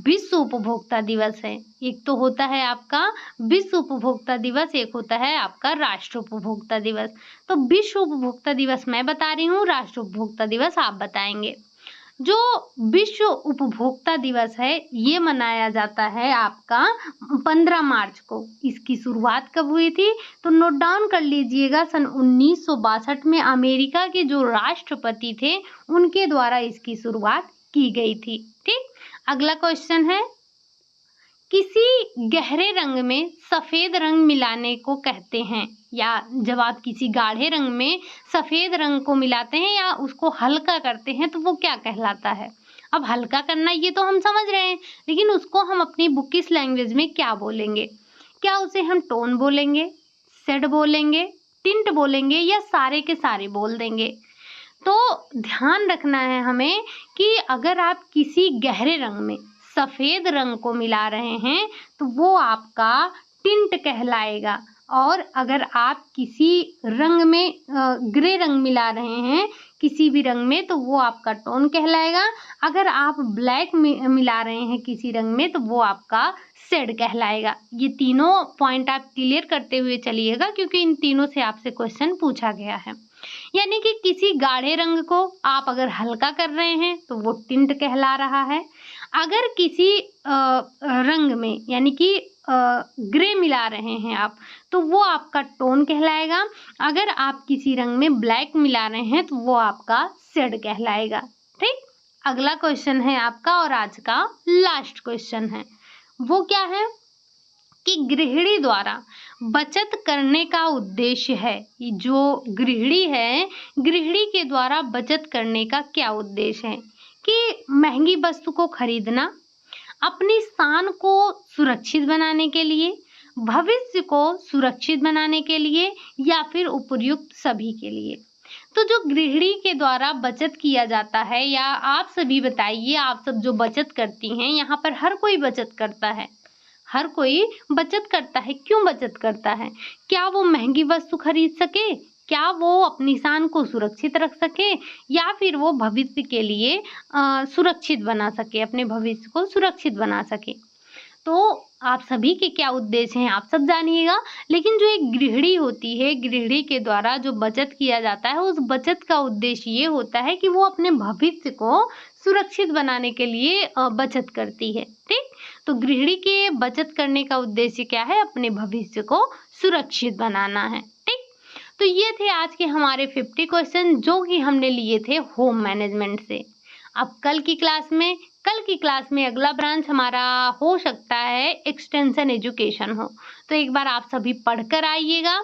विश्व उपभोक्ता दिवस है, एक तो होता है आपका विश्व उपभोक्ता दिवस, एक होता है आपका राष्ट्र उपभोक्ता दिवस। तो विश्व उपभोक्ता दिवस मैं बता रही हूँ, राष्ट्र उपभोक्ता दिवस आप बताएंगे। जो विश्व उपभोक्ता दिवस है ये मनाया जाता है आपका 15 मार्च को। इसकी शुरुआत कब हुई थी? तो नोट डाउन कर लीजिएगा, सन 1962 में अमेरिका के जो राष्ट्रपति थे उनके द्वारा इसकी शुरुआत की गई थी। ठीक, अगला क्वेश्चन है, किसी गहरे रंग में सफेद रंग मिलाने को कहते हैं, या जब आप किसी गाढ़े रंग में सफेद रंग को मिलाते हैं या उसको हल्का करते हैं तो वो क्या कहलाता है? अब हल्का करना ये तो हम समझ रहे हैं, लेकिन उसको हम अपनी बुकिश लैंग्वेज में क्या बोलेंगे? क्या उसे हम टोन बोलेंगे, शेड बोलेंगे, टिंट बोलेंगे या सारे के सारे बोल देंगे? तो ध्यान रखना है हमें कि अगर आप किसी गहरे रंग में सफेद रंग को मिला रहे हैं तो वो आपका टिंट कहलाएगा, और अगर आप किसी रंग में ग्रे रंग मिला रहे हैं किसी भी रंग में तो वो आपका टोन कहलाएगा। अगर आप ब्लैक मिला रहे हैं किसी रंग में तो वो आपका शेड कहलाएगा। ये तीनों पॉइंट आप क्लियर करते हुए चलिएगा, क्योंकि इन तीनों से आपसे क्वेश्चन पूछा गया है। यानी कि किसी गाढ़े रंग को आप अगर हल्का कर रहे हैं तो वो टिंट कहला रहा है। अगर किसी रंग में यानी कि ग्रे मिला रहे हैं आप तो वो आपका टोन कहलाएगा। अगर आप किसी रंग में ब्लैक मिला रहे हैं तो वो आपका शेड कहलाएगा। ठीक, अगला क्वेश्चन है आपका और आज का लास्ट क्वेश्चन है, वो क्या है कि गृहिणी द्वारा बचत करने का उद्देश्य है। जो गृहिणी है, गृहिणी के द्वारा बचत करने का क्या उद्देश्य है? कि महंगी वस्तु को खरीदना, अपनी शान को सुरक्षित बनाने के लिए, भविष्य को सुरक्षित बनाने के लिए या फिर उपयुक्त सभी के लिए। तो जो गृहिणी के द्वारा बचत किया जाता है, या आप सभी बताइए, आप सब जो बचत करती हैं, यहाँ पर हर कोई बचत करता है, हर कोई बचत करता है। क्यों बचत करता है? क्या वो महंगी वस्तु खरीद सके, क्या वो अपनी शान को सुरक्षित रख सके, या फिर वो भविष्य के लिए सुरक्षित बना सके, अपने भविष्य को सुरक्षित बना सके। तो आप सभी के क्या उद्देश्य हैं आप सब जानिएगा, लेकिन जो एक गृहिणी होती है, गृहिणी के द्वारा जो बचत किया जाता है उस बचत का उद्देश्य ये होता है कि वो अपने भविष्य को सुरक्षित बनाने के लिए बचत करती है। ठीक, तो गृहिणी के बचत करने का उद्देश्य क्या है? अपने भविष्य को सुरक्षित बनाना है। ठीक, तो ये थे आज के हमारे 50 क्वेश्चन जो कि हमने लिए थे होम मैनेजमेंट से। अब कल की क्लास में अगला ब्रांच हमारा हो सकता है एक्सटेंशन एजुकेशन हो, तो एक बार आप सभी पढ़कर आइएगा।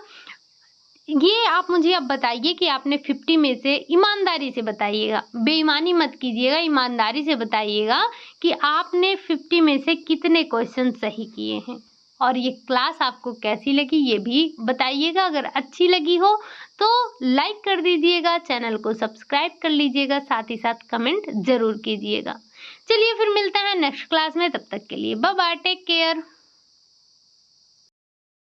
ये आप मुझे अब बताइए कि आपने 50 में से ईमानदारी से बताइएगा, बेईमानी मत कीजिएगा, ईमानदारी से बताइएगा कि आपने 50 में से कितने क्वेश्चन सही किए हैं। और ये क्लास आपको कैसी लगी ये भी बताइएगा। अगर अच्छी लगी हो तो लाइक कर दीजिएगा, चैनल को सब्सक्राइब कर लीजिएगा, साथ ही साथ कमेंट जरूर कीजिएगा। चलिए फिर मिलते हैं नेक्स्ट क्लास में, तब तक के लिए बाय बाय, टेक केयर।